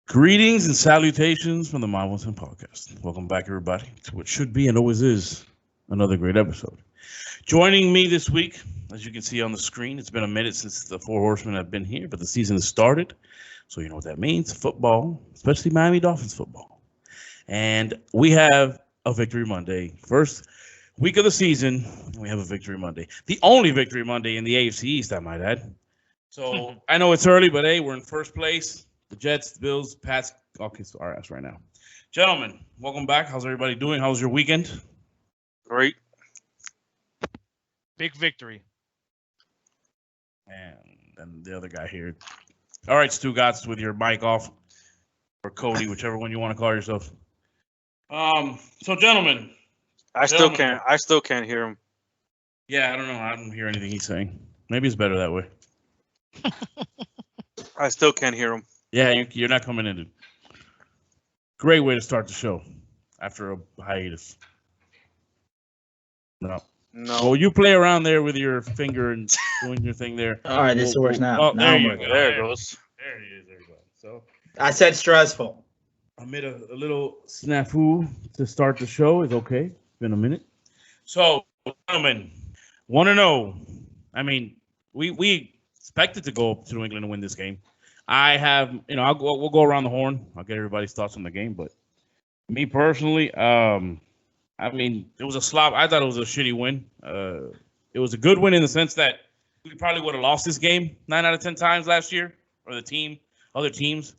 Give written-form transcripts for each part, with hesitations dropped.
Greetings and salutations from the Mind Wilson podcast. Welcome back, everybody, to what should be and always is another great episode. Joining me this week, as you can see on the screen, it's been a minute since the Four Horsemen have been here, but the season has started. So you know what that means, football, especially Miami Dolphins football. And we have a Victory Monday. First week of the season, we have a Victory Monday. The only Victory Monday in the AFC East, I might add. So I know it's early, but hey, we're in first place. The Jets, the Bills, Pats, all kiss our ass right now. Gentlemen, welcome back. How's everybody doing? How's your weekend? Great. Big victory. And the other guy here. All right, Stu Gotts, with your mic off, or Cody, whichever one you want to call yourself. So gentlemen. I still can't hear him. Yeah, I don't know. I don't hear anything he's saying. Maybe it's better that way. I still can't hear him. Yeah, you're not coming in. Great way to start the show after a hiatus. No. Well, you play around there with your finger and doing your thing there. All right, this works now. Oh, now there you go. There it goes. There he is. There you go. So I said stressful. amid a little snafu to start the show is okay. It's been a minute. So, gentlemen, want to know. I mean, we expected to go up to New England and win this game. I have, we'll go around the horn. I'll get everybody's thoughts on the game. But me personally, I mean, it was a slop. I thought it was a shitty win. It was a good win in the sense that we probably would have lost this game 9 out of 10 times last year, or other teams.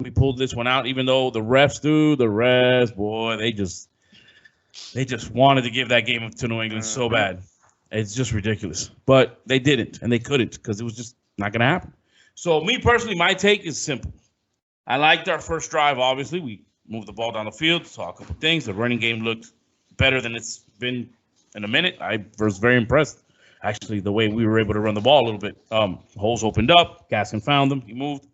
We pulled this one out, even though the refs, boy, they just wanted to give that game to New England so bad. It's just ridiculous. But they didn't, and they couldn't because it was just not going to happen. So me personally, my take is simple. I liked our first drive, obviously. We moved the ball down the field, saw a couple things. The running game looked better than it's been in a minute. I was very impressed, actually, the way we were able to run the ball a little bit. Holes opened up. Gaskin found them. He moved.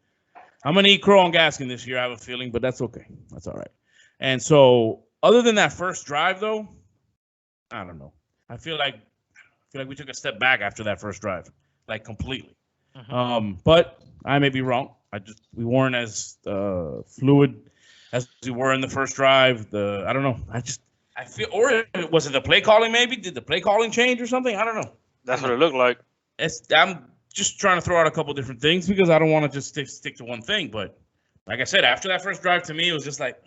I'm going to eat crow on Gaskin this year, I have a feeling, but that's okay. That's all right. And so other than that first drive, though, I don't know. I feel like we took a step back after that first drive, like completely. But I may be wrong. We weren't as fluid as we were in the first drive. I don't know. I feel, or was it the play calling? Maybe did the play calling change or something? I don't know. That's what it looked like. I'm just trying to throw out a couple different things because I don't want to just stick to one thing. But like I said, after that first drive, to me, it was just like.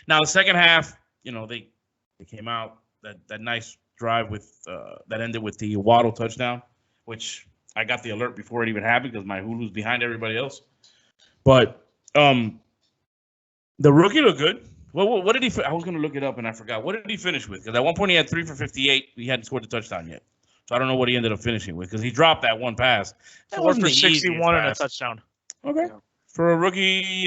Now the second half, they came out that nice drive with that ended with the Waddle touchdown, which. I got the alert before it even happened because my Hulu's behind everybody else. But the rookie looked good. Well, what did he? I was going to look it up and I forgot. What did he finish with? Because at one point he had 3 for 58. He hadn't scored the touchdown yet. So I don't know what he ended up finishing with because he dropped that one pass. That 4 for 61 and a touchdown. Okay. Yeah. For a rookie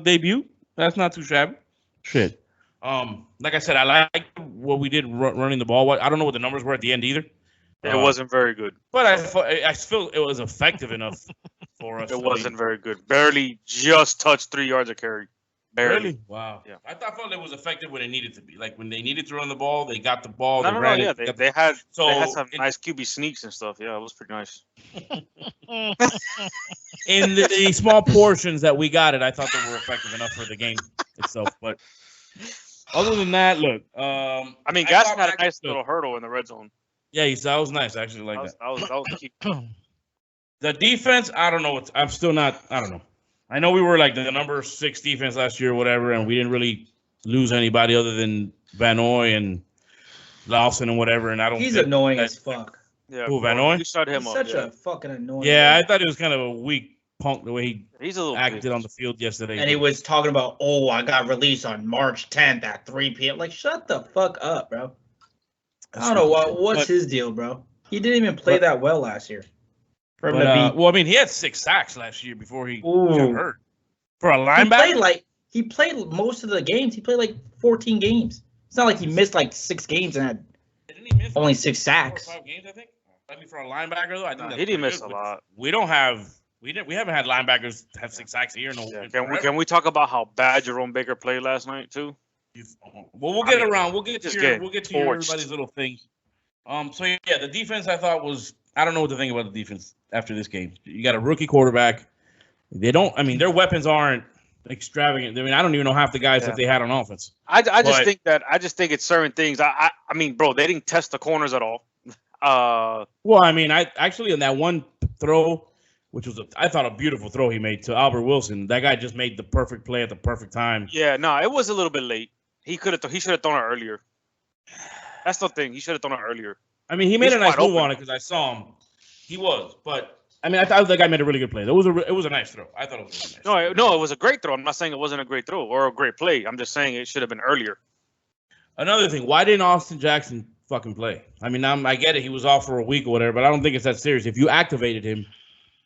debut, that's not too shabby. Shit. Like I said, I like what we did running the ball. I don't know what the numbers were at the end either. It wasn't very good. But I feel it was effective enough for us. It wasn't very good. Barely just touched 3 yards of carry. Barely. Really? Wow. Yeah. I felt it was effective when it needed to be. Like when they needed to run the ball, they got the ball. They had some nice QB sneaks and stuff. Yeah, it was pretty nice. In the small portions that we got it, I thought they were effective enough for the game itself. But other than that, look. I mean, Gaskin had a nice little hurdle in the red zone. Yeah, that was nice. I actually like that. That was key. The defense, I don't know. I'm still not. I don't know. I know we were like the number 6 defense last year or whatever, and we didn't really lose anybody other than Van Noy and Lawson and whatever. And I don't. He's annoying as fuck. Yeah, who, Van Noy? You shut him He's up. Such a fucking annoying. Yeah, I thought he was kind of a weak punk the way he's a little acted on the field yesterday. And he was talking about, I got released on March 10th at 3 p.m. Like, shut the fuck up, bro. I don't know what's his deal, bro. He didn't even play that well last year. Well, I mean, he had 6 sacks last year before he got hurt. For a linebacker, he played most of the games. He played like 14 games. It's not like he missed like 6 games and had only 6 sacks. 4 or 5 games, I think. I mean, for a linebacker, though, I think he didn't miss a lot. We haven't had linebackers have 6 sacks a year. Can we talk about how bad Jerome Baker played last night too? Well, we'll get around. We'll get to everybody's little thing. So yeah, the defense I thought was. I don't know what to think about the defense after this game. You got a rookie quarterback. They don't. I mean, their weapons aren't extravagant. I mean, I don't even know half the guys that they had on offense. I just think it's certain things. I mean, bro, they didn't test the corners at all. Well, I mean, I actually on that one throw, which was I thought a beautiful throw he made to Albert Wilson. That guy just made the perfect play at the perfect time. Yeah, no, it was a little bit late. He should have thrown it earlier. That's the thing. He should have thrown it earlier. I mean, he made a nice move on it because I saw him. He was, but I mean, I thought the guy made a really good play. It was a nice throw. I thought it was a nice throw. No, it was a great throw. I'm not saying it wasn't a great throw or a great play. I'm just saying it should have been earlier. Another thing, why didn't Austin Jackson fucking play? I mean, I get it. He was off for a week or whatever, but I don't think it's that serious. If you activated him,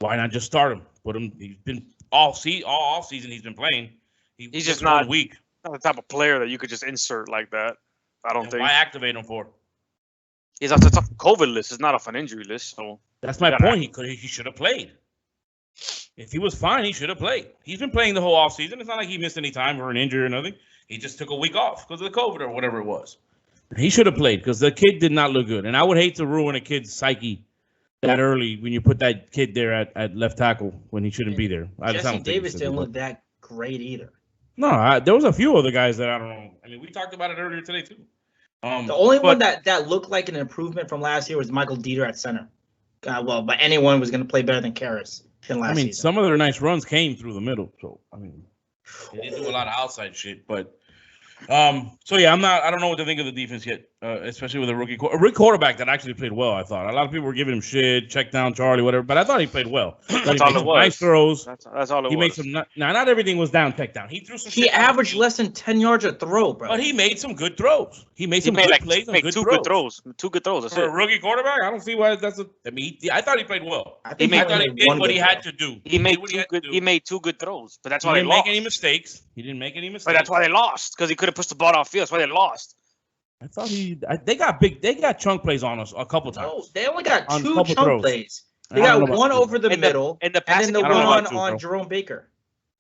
why not just start him? Put him. He's been all off season. He's been playing. He's just not weak. Not the type of player that you could just insert like that. I don't think. Why activate him for? He's off the COVID list. It's not off an injury list. So that's my point. He should have played. If he was fine, he should have played. He's been playing the whole offseason. It's not like he missed any time for an injury or nothing. He just took a week off because of the COVID or whatever it was. He should have played because the kid did not look good. And I would hate to ruin a kid's psyche that early when you put that kid there at left tackle when he shouldn't be there. Jesse Davis didn't look that great either. No, there was a few other guys that I don't know. I mean, we talked about it earlier today too. The only one that looked like an improvement from last year was Michael Dieter at center. But anyone was going to play better than Karras in last season. Some of their nice runs came through the middle. So, I mean, they didn't do a lot of outside shit. But, so yeah, I don't know what to think of the defense yet, especially with a rookie quarterback that actually played well, I thought. A lot of people were giving him shit, check down Charlie, whatever, but I thought he played well. That's all it was. Nice throws. That's all it was. He made some, not everything was down, check down. He threw some He averaged less than 10 yards a throw, bro. But he made some good throws. He made some good plays and good throws. Two good throws. That's For a rookie quarterback, I don't see why that's I thought he played well. I thought he did what he had to do. He made two good throws, but that's why he they didn't lost. make any mistakes. He didn't make any mistakes. But that's why they lost, because he could have pushed the ball downfield. That's why they lost. I thought they got chunk plays on us a couple times. No, they only got two chunk plays. They got one over the middle, and then the one on Jerome Baker.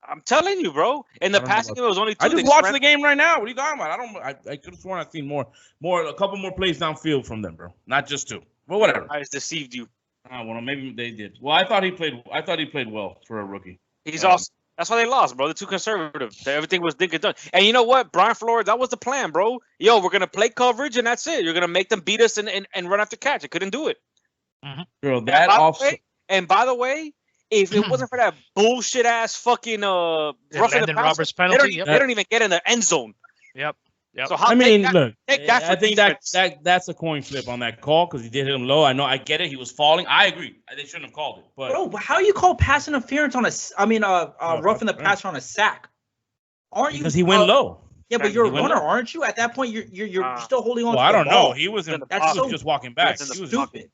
I'm telling you, bro. In the passing game, it was only two. I just watched the game right now. What are you talking about? I could have sworn I've seen a couple more plays downfield from them, bro. Not just two. But whatever. I just deceived you. Well, maybe they did. Well, I thought he played well for a rookie. He's awesome. That's why they lost, bro. They're too conservative. Everything was dink and done. And you know what? Brian Flores, that was the plan, bro. Yo, we're going to play coverage, and that's it. You're going to make them beat us and run after catch. It couldn't do it. Mm-hmm. Girl, that also. And by the way, if it wasn't for that bullshit-ass fucking roughing the Roberts penalty, they don't even get in the end zone. Yep. So I think that's a coin flip on that call because he did hit him low. I get it. He was falling. I agree. They shouldn't have called it. But bro, how you call pass interference on roughing the passer on a sack? Aren't you? Because he went low. Yeah, but you're a runner, aren't you? At that point, you're still holding on. Well, to I don't the ball. know. He was just walking back. That's stupid.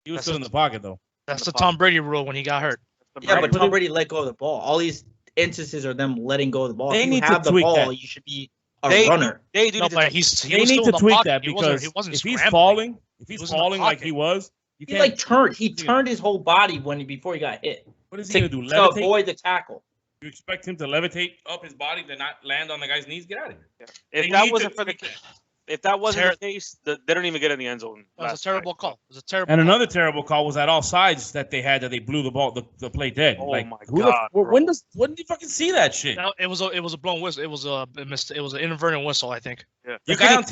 He was still in the pocket though. That's the Tom Brady rule when he got hurt. Yeah, but Tom Brady let go of the ball. All these instances are them letting go of the ball. They need to tweak the ball. You should be a runner. They need to tweak that because if he's falling like he was, you can't. He turned his whole body before he got hit. What is he gonna do? Levitate? To avoid the tackle. You expect him to levitate up his body to not land on the guy's knees? Get out of here. Yeah. If that wasn't the case, they don't even get in the end zone. That was a terrible call. And another terrible call was at all sides that they had that they blew the ball, the play dead. Oh my god! When did you fucking see that shit? No, it was a blown whistle. It was an inadvertent whistle, I think. Yeah.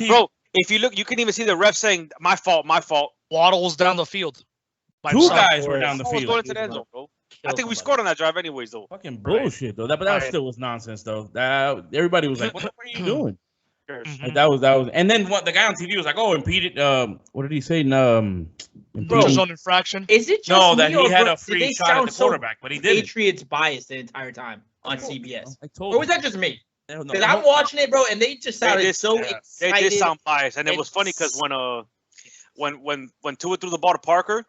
Bro, if you look, you can even see the ref saying, "My fault, my fault." Waddle was down the field. Two guys were down the field. Going into the end zone, bro. I think we scored on that drive anyways, though. Fucking bullshit, though. But that still was nonsense, though. Everybody was like, "What the fuck are you doing?" Like, that was. And then the guy on TV was like, "Oh, impeded." What did he say? Zone infraction. Is it just that he had a free shot at the quarterback, but he didn't. Patriots biased the entire time on CBS. Or was that just me? Because I'm watching it, bro, and they just sounded so excited. They did sound biased, and it was funny because when Tua threw the ball to Parker.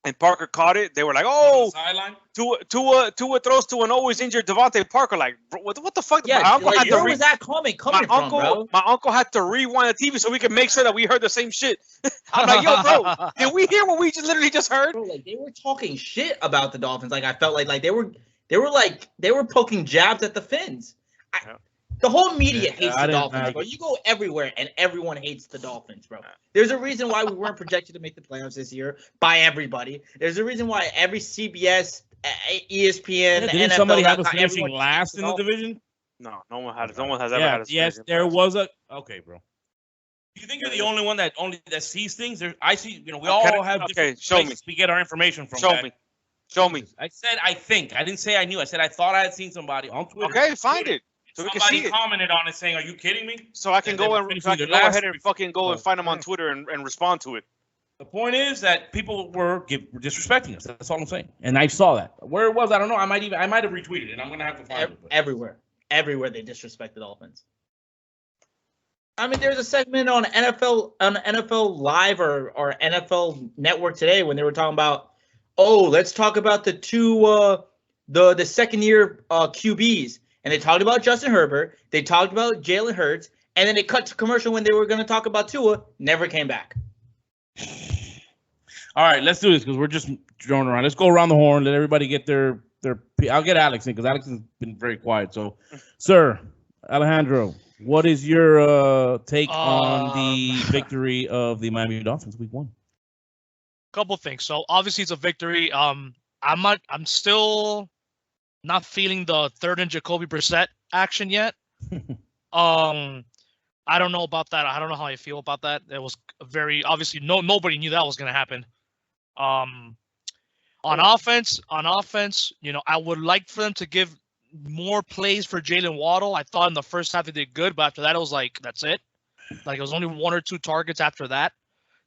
And Parker caught it. They were like, "Oh, Tua throws to an always injured Devontae Parker." Like, bro, what the fuck? Yeah, where was that coming from, bro? My uncle had to rewind the TV so we could make sure that we heard the same shit. I'm like, "Yo, bro, did we hear what we literally just heard?" Bro, like they were talking shit about the Dolphins. Like I felt like they were poking jabs at the Fins. The whole media hates the Dolphins, bro. You go everywhere, and everyone hates the Dolphins, bro. There's a reason why we weren't projected to make the playoffs this year by everybody. There's a reason why every CBS ESPN. Didn't NFL, somebody have us everyone finishing last in the division? No one has ever had a yes, there was a okay, bro. Do you think you're the only one that sees things? I see. We all have different places we get our information from. Show me. I said I think. I didn't say I knew. I said I thought I had seen somebody on Twitter. Okay, find it. So we can see it. Commented on it saying, "Are you kidding me?" So I can go ahead and fucking go and find them on Twitter and respond to it. The point is that people were disrespecting us. That's all I'm saying. And I saw that. Where it was, I don't know. I might have retweeted it. I'm gonna have to find it. Everywhere they disrespected Dolphins. I mean, there's a segment on NFL Live or NFL Network today when they were talking about, let's talk about the two the second year QBs, and they talked about Justin Herbert, they talked about Jalen Hurts, and then they cut to commercial when they were going to talk about Tua. Never came back. All right, let's do this because we're just throwing around. Let's go around the horn. Let everybody get their. I'll get Alex in because Alex has been very quiet. So, sir, Alejandro, what is your take on the victory of the Miami Dolphins Week 1? Couple things. So obviously it's a victory. I'm still not feeling the third and Jacoby Brissett action yet. I don't know about that. I don't know how I feel about that. It was very obviously nobody knew that was going to happen. On offense, I would like for them to give more plays for Jalen Waddle. I thought in the first half they did good, but after that it was like that's it. Like it was only 1 or 2 targets after that.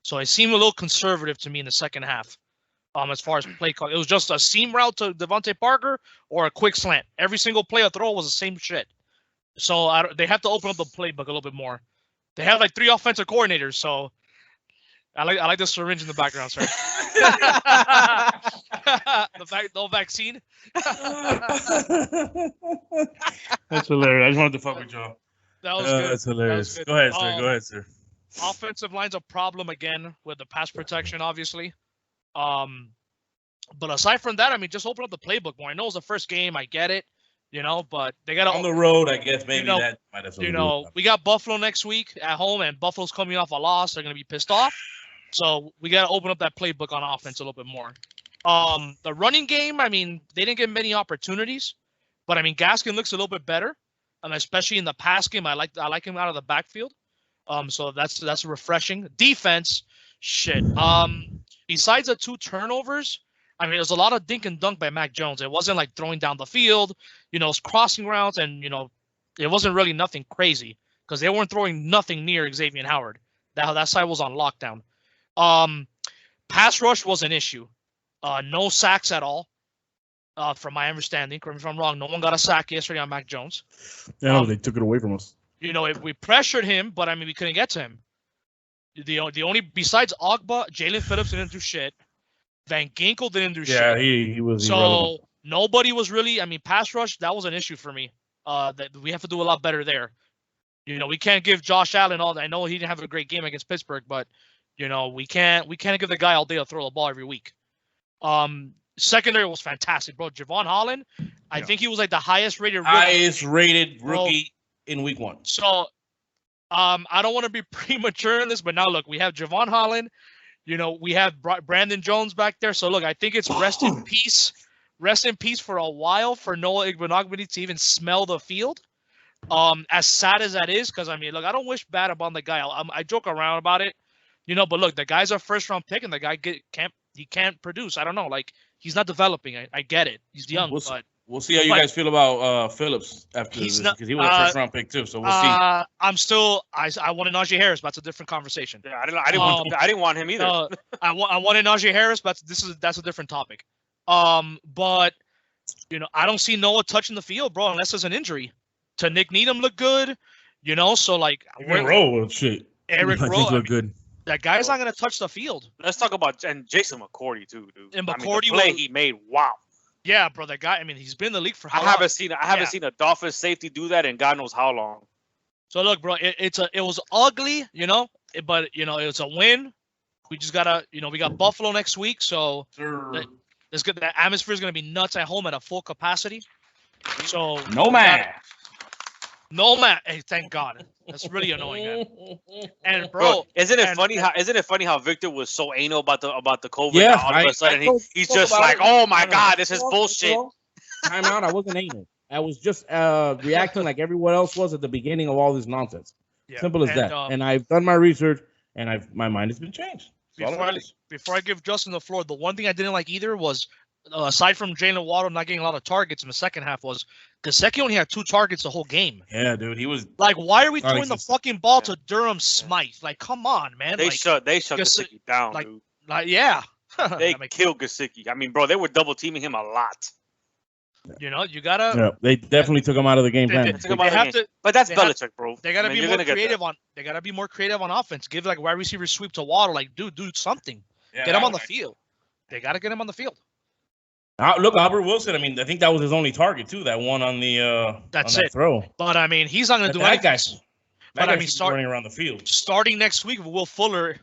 So it seemed a little conservative to me in the second half. As far as play call, it was just a seam route to Devontae Parker or a quick slant. Every single play or throw was the same shit. So they have to open up the playbook a little bit more. They have like 3 offensive coordinators, so I like the syringe in the background, sir. No vaccine. That's hilarious. I just wanted to fuck with y'all. That was good. That's hilarious. Go ahead, sir. Offensive line's a problem again with the pass protection, obviously. But aside from that, I mean, just open up the playbook more. I know it's the first game. I get it. But they got on the road. I guess maybe that might have. We got Buffalo next week at home, and Buffalo's coming off a loss. They're gonna be pissed off. So we got to open up that playbook on offense a little bit more. The running game, I mean, they didn't get many opportunities, but I mean, Gaskin looks a little bit better, and especially in the pass game, I like him out of the backfield. So that's refreshing. Defense, shit. Besides the 2 turnovers, I mean, there's a lot of dink and dunk by Mac Jones. It wasn't like throwing down the field, it's crossing routes, and it wasn't really nothing crazy because they weren't throwing nothing near Xavier Howard. That side was on lockdown. Pass rush was an issue. No sacks at all. From my understanding, correct me if I'm wrong, no one got a sack yesterday on Mac Jones. Yeah, they took it away from us. We pressured him, but I mean, we couldn't get to him. The only besides Ogba, Jalen Phillips didn't do shit. Van Ginkel didn't do shit. Yeah, he was. So irrelevant. Nobody was really. I mean, pass rush, that was an issue for me. That we have to do a lot better there. We can't give Josh Allen all that. I know he didn't have a great game against Pittsburgh, but we can't give the guy all day to throw the ball every week. Secondary was fantastic, bro. Javon Holland, I think he was like the highest rated rookie in Week 1. So, I don't want to be premature in this, but now look, we have Javon Holland. We have Brandon Jones back there. So look, I think it's rest in peace for a while for Noah Igbenogany to even smell the field. As sad as that is, because I mean, look, I don't wish bad upon the guy. I joke around about it, but look, the guy's a first-round pick, and the guy can't produce. I don't know, like he's not developing. I get it. He's young, but we'll see how you guys feel about Phillips after this because he was a first-round pick too. So we'll see. I wanted Najee Harris, but that's a different conversation. Yeah, I didn't want him either. I wanted Najee Harris, but that's a different topic. But I don't see Noah touching the field, bro, unless there's an injury. To Nick Needham look good, so like Eric Rowe shit. Eric Rowe look good. That guy's not gonna touch the field. Let's talk about and Jason McCourty too, dude. And McCourty, the play he made, wow. Yeah, bro, that guy. I mean, he's been in the league for how long? I haven't seen a Dolphins safety do that in God knows how long. So look, bro, it was ugly, but it's a win. We just gotta, we got Buffalo next week, so it's good. The atmosphere is gonna be nuts at home at a full capacity. So no man. No man. Hey, thank God. That's really annoying, man. And bro, isn't it funny how Victor was so anal about the COVID? Yeah, all of a sudden he's just like, oh my God, this is bullshit. Time out. I wasn't anal. I was just reacting like everyone else was at the beginning of all this nonsense. Yeah. Simple as that. And I've done my research, and my mind has been changed. Before I give Justin the floor, the one thing I didn't like either was, aside from Jalen Waddle not getting a lot of targets in the second half, was Gesicki only had 2 targets the whole game. Yeah, dude, he was like, why are we throwing the fucking ball to Durham Smythe? Like, come on, man. They shut Gesicki down, like, dude. Like, yeah. They killed Gesicki. I mean, bro, they were double teaming him a lot. You know, you gotta. Yeah, they definitely took him out of the game plan. But that's Belichick, bro. They gotta be more creative on. They gotta be more creative on offense. Give like wide receiver sweep to Waddle. Like, do something. Yeah, get him on the field. They gotta get him on the field. Look, Albert Wilson. I mean, I think that was his only target too. That one on the that's on it. Throw. But I mean, he's not gonna do anything. But I mean, running around the field. Starting next week, Will Fuller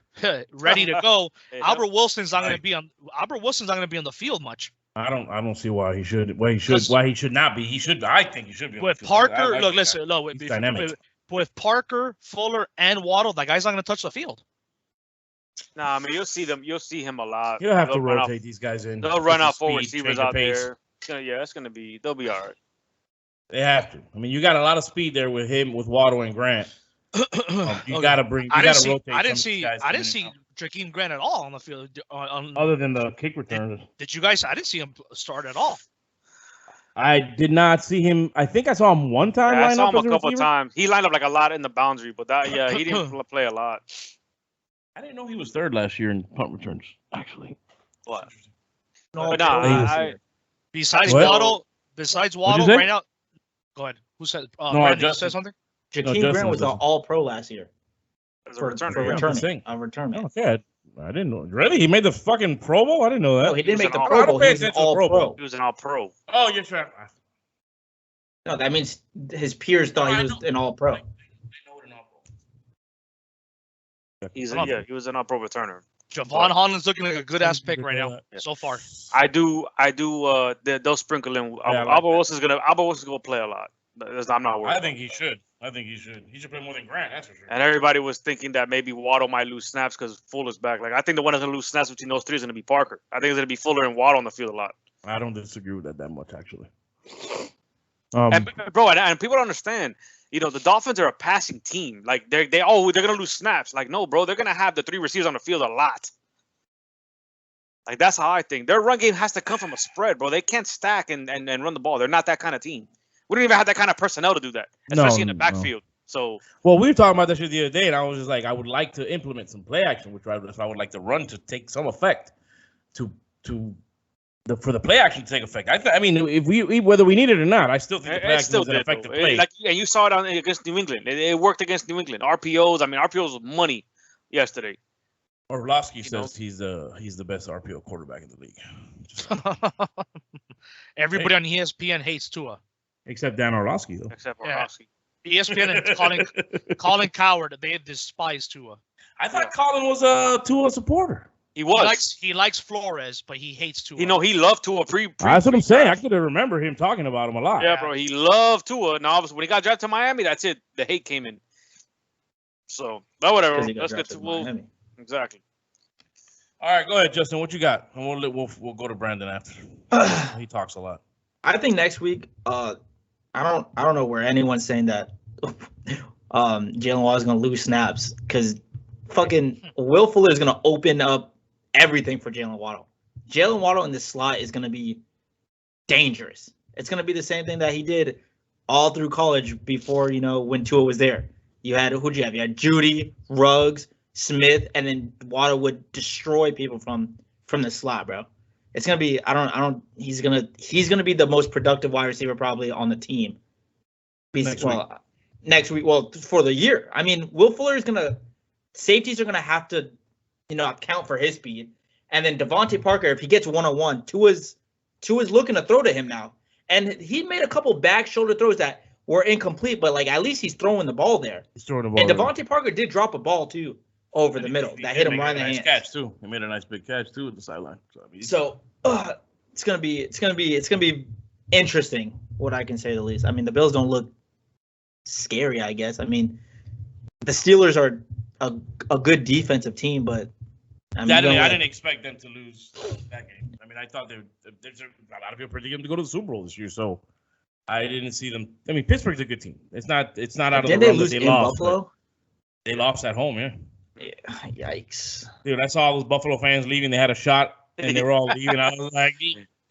ready to go. Albert Wilson's not gonna be on. Albert Wilson's not gonna be on the field much. I don't see why he should. Why he should not be. He should. I think he should be. With Parker, with Parker, Fuller, and Waddle, that guy's not going to touch the field. Nah, I mean you'll see him a lot. You'll have to rotate these guys in. They'll run out 4 receivers out there. Yeah, it's gonna be. They'll be all right. They have to. I mean, you got a lot of speed there with him, with Waddle and Grant. You got to bring. You got to rotate. I didn't see Jakeem Grant at all on the field. Other than the kick returns. Did you guys? I didn't see him start at all. I did not see him. I think I saw him one time. I saw him a couple times. He lined up like a lot in the boundary, but he didn't play a lot. I didn't know he was third last year in punt returns. Actually, what? No, besides Waddle, right now. Go ahead. Who said? Brandon said something. Jakeem Grant was an All-Pro last year. For returning. Returning. Okay, I didn't know. Really? He made the fucking Pro Bowl? I didn't know that. No, he didn't make the Pro Bowl. He was an All-Pro. He was an All-Pro. Oh, you're trying. No, that means his peers thought he was an All-Pro. He was an All-Pro returner. Javon Holland's looking like a good ass pick right now so far. I do. They'll sprinkle in. Albert Wilson's gonna play a lot. I'm not worried. I think he should. He should play more than Grant. That's for sure. And everybody was thinking that maybe Waddle might lose snaps because Fuller's back. Like I think the one that's gonna lose snaps between those three is gonna be Parker. I think it's gonna be Fuller and Waddle on the field a lot. I don't disagree with that much actually. And people don't understand. You know, the Dolphins are a passing team. Like they're gonna lose snaps. Like no, bro, they're gonna have the 3 receivers on the field a lot. Like that's how I think. Their run game has to come from a spread, bro. They can't stack and run the ball. They're not that kind of team. We don't even have that kind of personnel to do that, especially in the backfield. So, well, we were talking about that shit the other day, and I was just like, I would like to implement some play action, which I would like to run to take some effect, for the play action to take effect. I mean, if we whether we need it or not, I still think the play action is an effective play. And you saw it against New England. It worked against New England. RPOs. I mean, RPOs was money yesterday. Orlovsky says he's the best RPO quarterback in the league. Everybody on ESPN hates Tua. Except Dan Orlovsky, though. Except Orlovsky. ESPN and Colin Coward, they despise Tua. I thought Colin was a Tua supporter. He was. He likes Flores, but he hates Tua. You know, he loved Tua That's what I'm saying. I could remember him talking about him a lot. Yeah, bro. He loved Tua. Now, obviously, when he got drafted to Miami, that's it. The hate came in. So, but whatever. Let's get to Miami. Exactly. All right, go ahead, Justin. What you got? And we'll go to Brandon after. He talks a lot. I think next week, I don't know where anyone's saying that Jalen Waddle is going to lose snaps because fucking Will Fuller is going to open up everything for Jalen Waddle. Jalen Waddle in the slot is going to be dangerous. It's going to be the same thing that he did all through college before, when Tua was there. You had, who'd you have? You had Judy, Ruggs, Smith, and then Waddle would destroy people from the slot, bro. It's gonna be he's gonna be the most productive wide receiver probably on the team. Next week, for the year. I mean, Will Fuller is safeties are gonna have to, account for his speed. And then Devontae Parker, if he gets 1-on-1, Tua's looking to throw to him now. And he made a couple back shoulder throws that were incomplete, but at least he's throwing the ball there. He's throwing the ball. And Devontae Parker did drop a ball too over the middle that hit him right in the hands. Catch too. He made a nice big catch too at the sideline. So it's gonna be interesting. What I can say the least. I mean, the Bills don't look scary, I guess. I mean, the Steelers are a good defensive team, but I didn't expect them to lose that game. I mean, I thought there's a lot of people predicted them to go to the Super Bowl this year, so I didn't see them. I mean, Pittsburgh's a good team. It's not out of the realm that they lost. Buffalo? They lost at home, yeah. Yikes. Dude, I saw all those Buffalo fans leaving. They had a shot, and they were all leaving. I was like,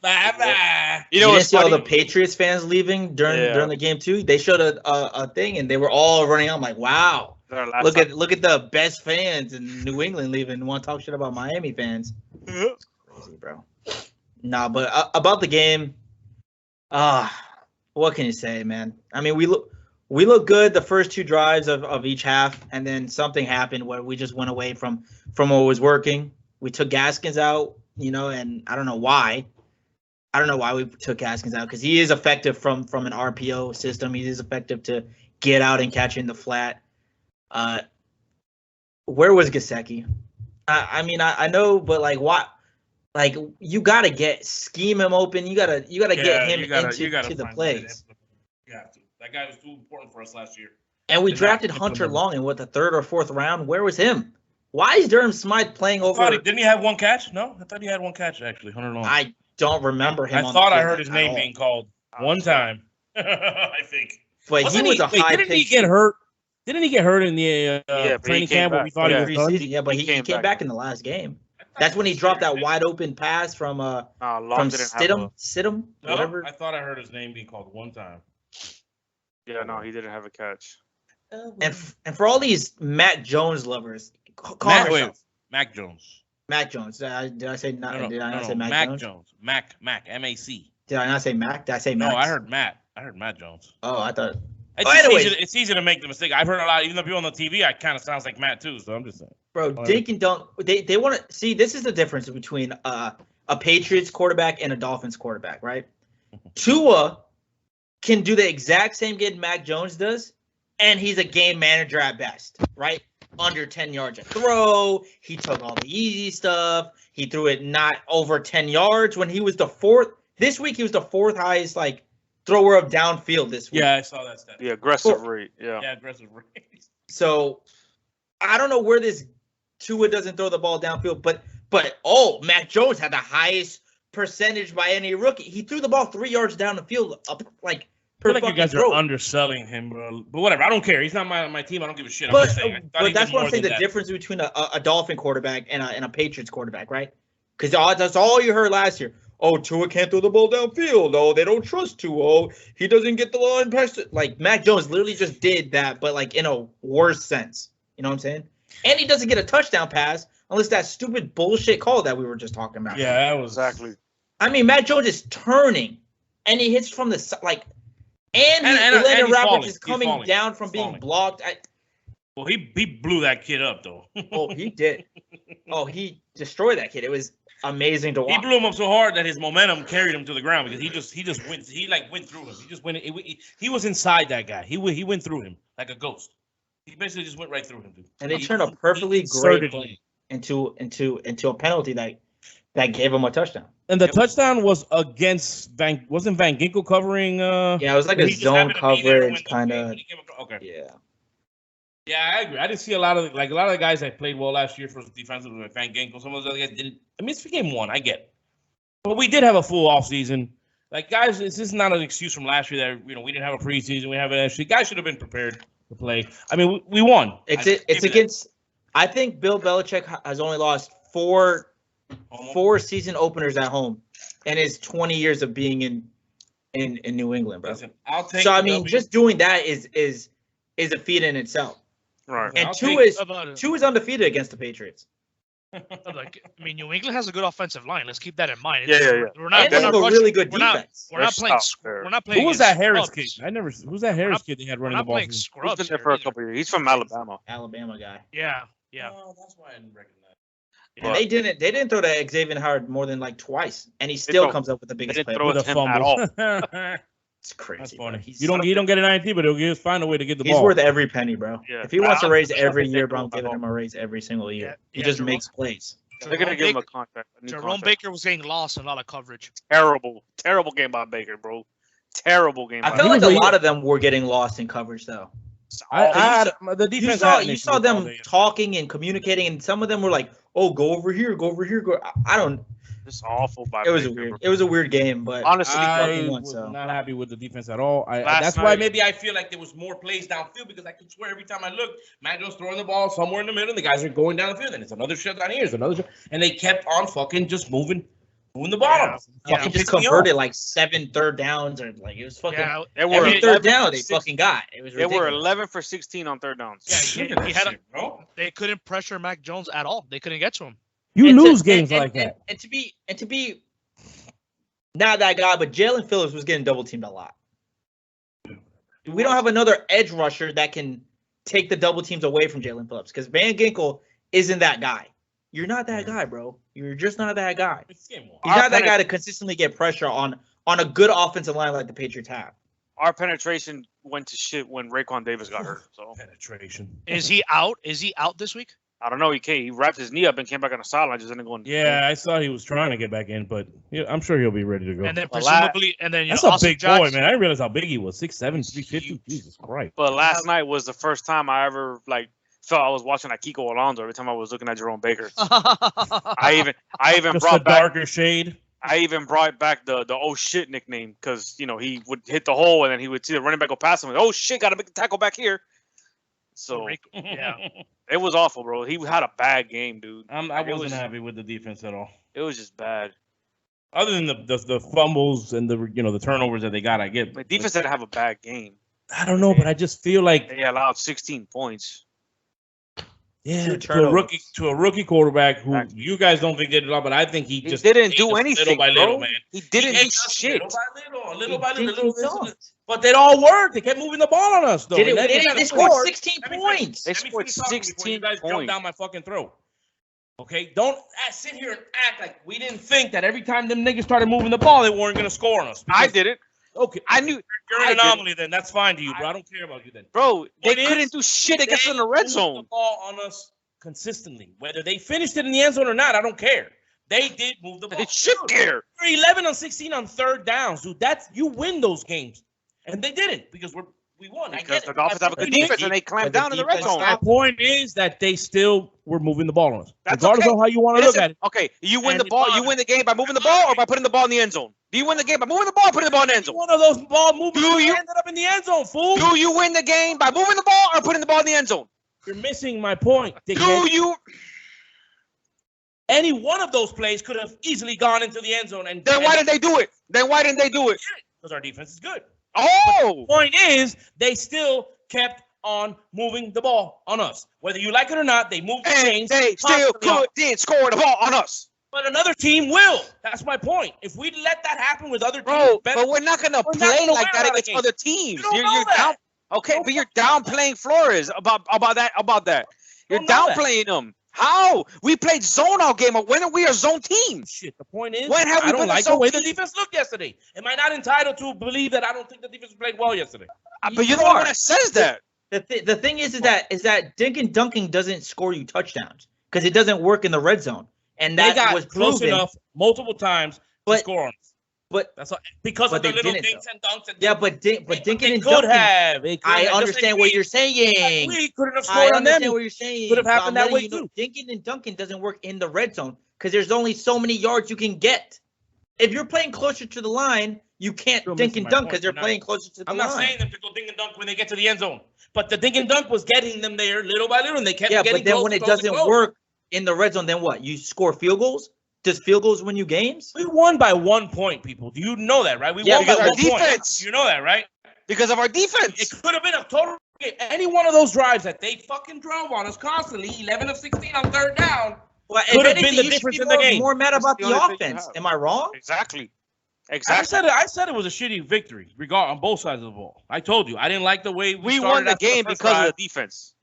bye-bye. You didn't see all the Patriots fans leaving during the game, too? They showed a thing, and they were all running out. I'm like, wow. Look at the best fans in New England leaving and want to talk shit about Miami fans. Crazy, bro. Nah, but about the game, what can you say, man? I mean, we look good the first 2 drives of each half, and then something happened where we just went away from what was working. We took Gaskins out, and I don't know why. I don't know why we took Gaskins out, because he is effective from an RPO system. He is effective to get out and catch in the flat. Where was Gesicki? I mean, I know, but like, what? Like, you gotta scheme him open. You gotta get him into the plays. You have to. That guy was too important for us last year. And we drafted Hunter Long in the 3rd or 4th round. Where was him? Why is Durham Smythe playing over? Didn't he have 1 catch? No, I thought he had 1 catch actually. Hunter Long. I don't remember him. I thought I heard his name being called one time. I think. But he was a high pitch. Didn't he get hurt? Didn't he get hurt in the training camp when we thought he was done? Yeah, but he came back in the last game. That's when he dropped that wide open pass from Stidham, whatever. I thought I heard his name being called 1 time. Yeah, no, he didn't have a catch. And for all these Matt Jones lovers, Mac Jones. Mac Jones. Did I say not? Did I not say Mac Jones? Mac M-A-C. Did I not say Mac? Did I say Mac? No, I heard Matt. I heard Matt Jones. Oh, I thought. It's easy to make the mistake. I've heard a lot, even though people on the TV, I kind of sounds like Matt too. So I'm just saying. Bro, Dink and Dunk. They want to see. This is the difference between a Patriots quarterback and a Dolphins quarterback, right? Tua can do the exact same game Mac Jones does, and he's a game manager at best, right? Under 10 yards a throw. He took all the easy stuff. He threw it not over 10 yards when he was the 4th. This week he was the 4th highest thrower of downfield this week. Yeah, I saw that stat. Yeah, aggressive rate. Yeah, aggressive rate. So I don't know where this Tua doesn't throw the ball downfield, but Mac Jones had the highest percentage by any rookie. He threw the ball 3 yards down the field, up per I feel like you guys are underselling him, bro. But whatever, I don't care. He's not my team. I don't give a shit. But that's what I'm saying. The difference between a Dolphin quarterback and a Patriots quarterback, right? Because that's all you heard last year. Oh, Tua can't throw the ball downfield. Oh, they don't trust Tua. Oh, he doesn't get the line past it. Like, Mac Jones literally just did that, but in a worse sense. You know what I'm saying? And he doesn't get a touchdown pass unless that stupid bullshit call that we were just talking about. Yeah, that was exactly. I mean, Mac Jones is turning, and he hits from the side, and Landon Roberts is coming down from being blocked. Well, he blew that kid up though. Oh, he did. Oh, he destroyed that kid. It was amazing to watch. He blew him up so hard that his momentum carried him to the ground because he just went. He went through him. He just went. He was inside that guy. He went through him like a ghost. He basically just went right through him, dude. And they turned a perfectly great play into a penalty that gave him a touchdown. And the touchdown was against wasn't Van Ginkel covering? Yeah, it was like a zone coverage kind of. Okay. Yeah. Yeah, I agree. I didn't see a lot of the guys that played well last year for defensive, like Van Ginkel. Some of those other guys didn't. I mean, it's game 1. I get it. But we did have a full offseason. Like, guys, this is not an excuse from last year that we didn't have a preseason. We have an actually. Guys should have been prepared to play. I mean, we won. It's against. I think Bill Belichick has only lost four season openers at home, and his 20 years of being in New England, bro. Listen, I'll take. So I mean, just doing that is a feat in itself. Right. And two is undefeated against the Patriots. New England has a good offensive line. Let's keep that in mind. We're not a really good defense. We're not playing. Who was that Harris kid? Who's that Harris kid they had running the ball? Playing scrubs. He's been there for a couple years. He's from Alabama. Alabama guy. Yeah. Oh, that's why I didn't recognize. And they didn't throw to Xavier Howard more than twice, and he still comes up with the biggest play. With a fumble. It's crazy. That's funny. You don't get an INT, but he'll find a way to get the ball. He's worth every penny, bro. Yeah. If he wants to raise every year, bro, I'm giving him a raise every single year. He just makes plays. They're gonna give him a contract. Jerome Baker was getting lost in a lot of coverage. Terrible game by Baker, bro. Terrible game. I felt like a lot of them were getting lost in coverage, though. The defense. You saw them talking and communicating, and some of them were like, "Oh, go over here, go over here." I don't. It's awful. It was weird. It was a weird game, but honestly, I was not happy with the defense at all. That's why maybe I feel like there was more plays downfield because I could swear every time I looked, Mac Jones throwing the ball somewhere in the middle, and the guys are going down the field, and it's another shutdown here, it's another shot, and they kept on fucking just moving the ball. Fucking just converted like 7 third downs, or like it was fucking. Yeah, every third down they fucking got. It was ridiculous. They were 11 for 16 on third downs. Yeah, they couldn't pressure Mac Jones at all. They couldn't get to him. You lose games like that. And to be not that guy, but Jalen Phillips was getting double teamed a lot. We don't have another edge rusher that can take the double teams away from Jalen Phillips because Van Ginkel isn't that guy. You're not that guy, bro. You're just not that guy. He's not that guy to consistently get pressure on a good offensive line like the Patriots have. Our penetration went to shit when Raekwon Davis got hurt. So penetration. Is he out? Is he out this week? I don't know. He wrapped his knee up and came back on the sideline. Just ended up going. Yeah, I saw he was trying to get back in, but I'm sure he'll be ready to go. And then presumably, that's a big boy, man. I didn't realize how big he was. 6'7", 350. Jesus Christ. But last night was the first time I ever felt I was watching like Kiko Alonso every time I was looking at Jerome Baker. I even just brought a back darker shade. I even brought back the oh shit nickname because he would hit the hole and then he would see the running back go past him. Oh shit, got to make the tackle back here. So yeah, it was awful, bro. He had a bad game, dude. I wasn't happy with the defense at all. It was just bad. Other than the fumbles and the turnovers that they got, I get. The defense didn't have a bad game. I don't know, but I just feel like they allowed 16 points. Yeah, to a rookie quarterback who you guys don't think did a lot, but I think he just didn't do anything, little by little, bro. man. He didn't do shit. Little by little. But they all worked. They kept moving the ball on us, though. They scored 16 points. They scored 16 points. You guys jump down my fucking throat. Okay, don't sit here and act like we didn't think that every time them niggas started moving the ball, they weren't gonna score on us. I didn't. Okay, I knew you're an anomaly. Then that's fine to you, bro. I don't care about you then, bro. They couldn't do shit against us in the red zone. The ball on us consistently, whether they finished it in the end zone or not, I don't care. They did move the ball. They should care. You're 11 on 16 on third downs, dude. You win those games, and they didn't because we won. Because the Dolphins have a good defense and they clamped down in the red zone. My point is that they still were moving the ball on us. Regardless of how you want to look at it. Okay, you win the ball. You win the game by moving the ball or by putting the ball in the end zone. Do you win the game by moving the ball or putting the ball in the end zone? One of those ball movements ended up in the end zone, fool. Do you win the game by moving the ball or putting the ball in the end zone? You're missing my point. Any one of those plays could have easily gone into the end zone. Then why didn't they do it? Because our defense is good. Oh! But the point is, they still kept on moving the ball on us. Whether you like it or not, they moved the chains. They still did score the ball on us. But another team will. That's my point. If we let that happen with other teams, bro, but we're not gonna play like that against other teams. You're down. Okay, but you're downplaying Flores about that. You're downplaying them. How? We played zone all game. When are we a zone team? Shit, the point is, when have we been like the way the defense looked yesterday. Am I not entitled to believe that I don't think the defense played well yesterday? But you're the one that says that. The thing is that Dink and Duncan doesn't score you touchdowns because it doesn't work in the red zone. And that was close enough multiple times to score on us. But that's what, because of the little dinks and dunks. Dinkin and Duncan. I understand what you're saying. We couldn't have scored on them. I understand what you're saying. Could have happened that way too. Dinkin and Duncan doesn't work in the red zone because there's only so many yards you can get. If you're playing closer to the line, you can't dink and dunk because they're playing closer to the line. I'm not saying them to go dink and dunk when they get to the end zone, but the dink and dunk was getting them there little by little, and they kept getting close. But then when it doesn't work in the red zone, then what? You score field goals? Does field goals win you games? We won by 1 point, people. Do you know that, right? We won by 1 point. You know that, right? Because of our defense. It could have been a total. Any one of those drives that they fucking drove on us constantly, 11 of 16 on third down, could have been the difference in the game. More mad about the offense. Am I wrong? Exactly. I said it was a shitty victory, on both sides of the ball. I told you I didn't like the way we won the game because of the defense.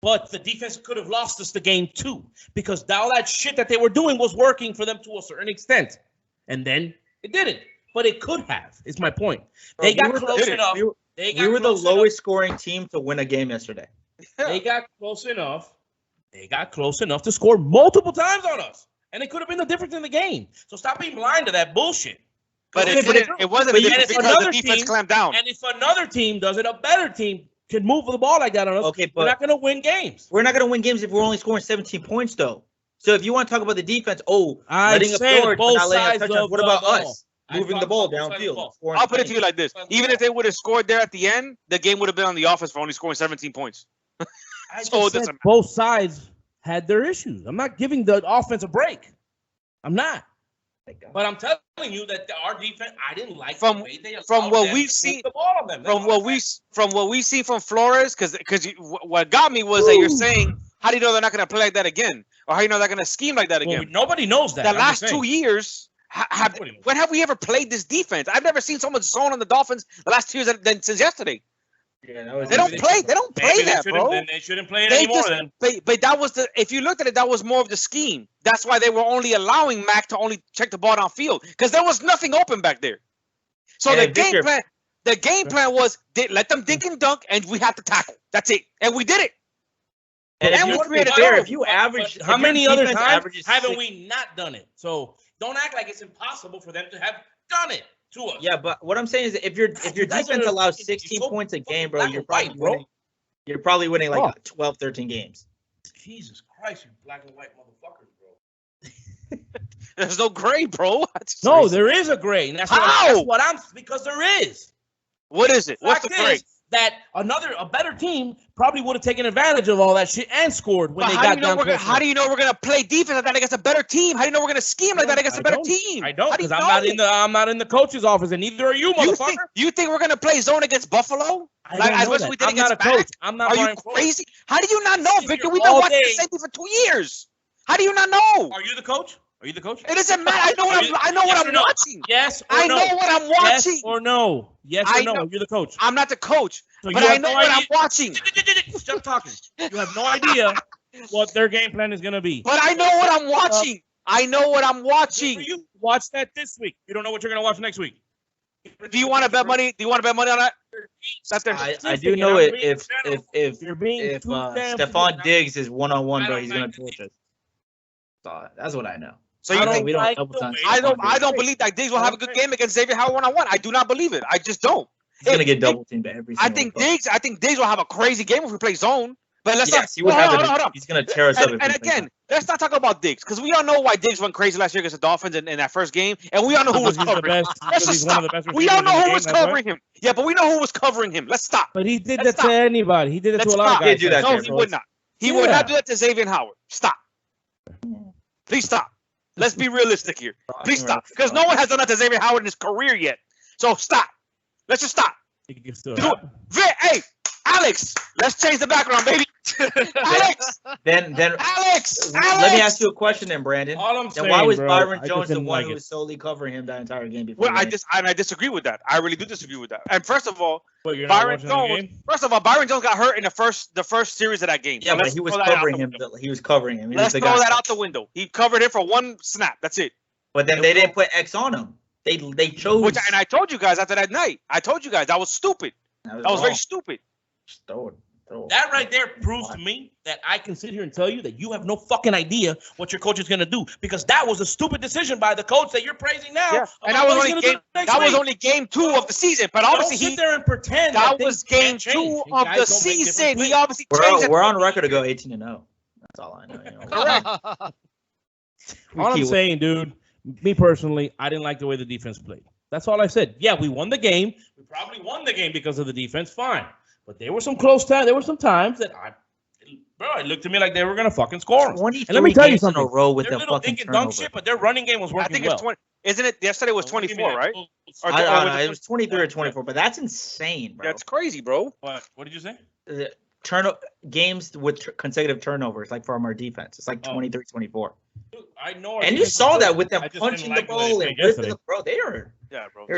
But the defense could have lost us the game too, because all that shit that they were doing was working for them to a certain extent, and then it didn't. But it could have. Is my point. They got close enough. We were the lowest scoring team to win a game yesterday. They got close enough. They got close enough to score multiple times on us, and it could have been the difference in the game. So stop being blind to that bullshit. But it wasn't because the defense clamped down. And if another team does it, a better team can move the ball like that on us. Okay, but we're not going to win games. We're not going to win games if we're only scoring 17 points, though. So if you want to talk about the defense, letting up George, both sides of what about us moving the ball downfield? I'll put it to you like this: even if they would have scored there at the end, the game would have been on the offense for only scoring 17 points. So both sides had their issues. I'm not giving the offense a break. I'm not. But I'm telling you that our defense, I didn't like from the way they from what we've seen the ball on them. From what we see from Flores, because what got me was that you're saying, how do you know they're not going to play like that again, or how do you know they're going to scheme like that again? Well, nobody knows that. The last 2 years, when have we ever played this defense? I've never seen someone zone on the Dolphins the last 2 years since yesterday. Yeah, they don't play that, bro. Then they shouldn't play it anymore. But that was if you looked at it, that was more of the scheme. That's why they were only allowing Mac to only check the ball downfield because there was nothing open back there. So the game plan was let them dink and dunk, and we had to tackle. That's it, and we did it. And we created there. If you average, how many other times haven't we not done it? So don't act like it's impossible for them to have done it. Yeah, but what I'm saying is if your defense allows 16 points a game, bro, you're probably winning like 12, 13 games. Jesus Christ, you black and white motherfuckers, bro. There's no gray, bro. No, there is a gray. And that's what I'm because there is. What is it? What's the gray? That a better team probably would have taken advantage of all that shit and scored when they got down. How do you know we're gonna play defense like that against a better team? How do you know we're gonna scheme like that against a better team? I don't, because I'm not in the coach's office, and neither are you, motherfucker. You think we're gonna play zone against Buffalo? We did against coach. I'm not. Are you crazy? How do you not know, Victor? We've been watching the same thing for 2 years. How do you not know? Are you the coach? Are you the coach? It doesn't matter. I know what I'm watching. Yes or no? I know what I'm watching. Yes or no? Yes or no? You're the coach. I'm not the coach, but I know what I'm watching. Stop talking. You have no idea what their game plan is going to be. But I know what I'm watching. I know what I'm watching. You watch that this week. You don't know what you're going to watch next week. Do you want to bet money? Do you want to bet money on that? I do know it. If Stephon Diggs is one-on-one, bro, he's going to torch us. So that's what I know. So you think I don't believe that Diggs will have a good game against Xavier Howard one-on-one. I do not believe it. I just don't. He's gonna get double teamed every. I think Diggs will have a crazy game if we play zone. But let's not. Hold on. He's gonna tear us up. And again, let's not talk about Diggs because we all know why Diggs went crazy last year against the Dolphins in that first game, and we all know who was covering him. Let's just stop. We all know who was covering him. Yeah, but we know who was covering him. Let's stop. But he did that to anybody. He did it to a lot of guys. No, he would not. He would not do that to Xavier Howard. Stop. Please stop. Let's be realistic here. Please stop. Because no one has done that to Xavier Howard in his career yet. So stop. Let's just stop. Hey, Alex, let's change the background, baby. Alex. Then Alex. Let me ask you a question then, Brandon. All I'm saying, why was Byron Jones the one who was solely covering him that entire game before? Well, I disagree with that. I really do disagree with that. And first of all, Byron Jones got hurt in the first series of that game. Yeah, but he was covering him. He was covering him. Let's throw that out the window. He covered him for one snap. That's it. But then they didn't put X on him. They chose. And I told you guys after that night. I told you guys that was stupid. That was very stupid. That right there proves to me that I can sit here and tell you that you have no fucking idea what your coach is going to do because that was a stupid decision by the coach that you're praising now. Yeah. And that was only game 2 of the season. But obviously sit there and pretend that was game 2 of the season. He obviously changed it. We're on record to go 18-0. That's all I know. Correct. All I'm saying, dude, me personally, I didn't like the way the defense played. That's all I said. Yeah, we won the game. We probably won the game because of the defense. Fine. But there were some close times. There were some times that it looked to me like they were gonna fucking score. And let me tell you something. In a row with their the fucking dunk shit, but their running game was working. I think it's 20. Isn't it? Yesterday was 24, right? It was 23 or 24, but that's insane, bro. That's crazy, bro. What did you say? Games with consecutive turnovers, like from our defense, it's like 23-24. I know. And you saw that with them punching the ball and ripping the bro. They were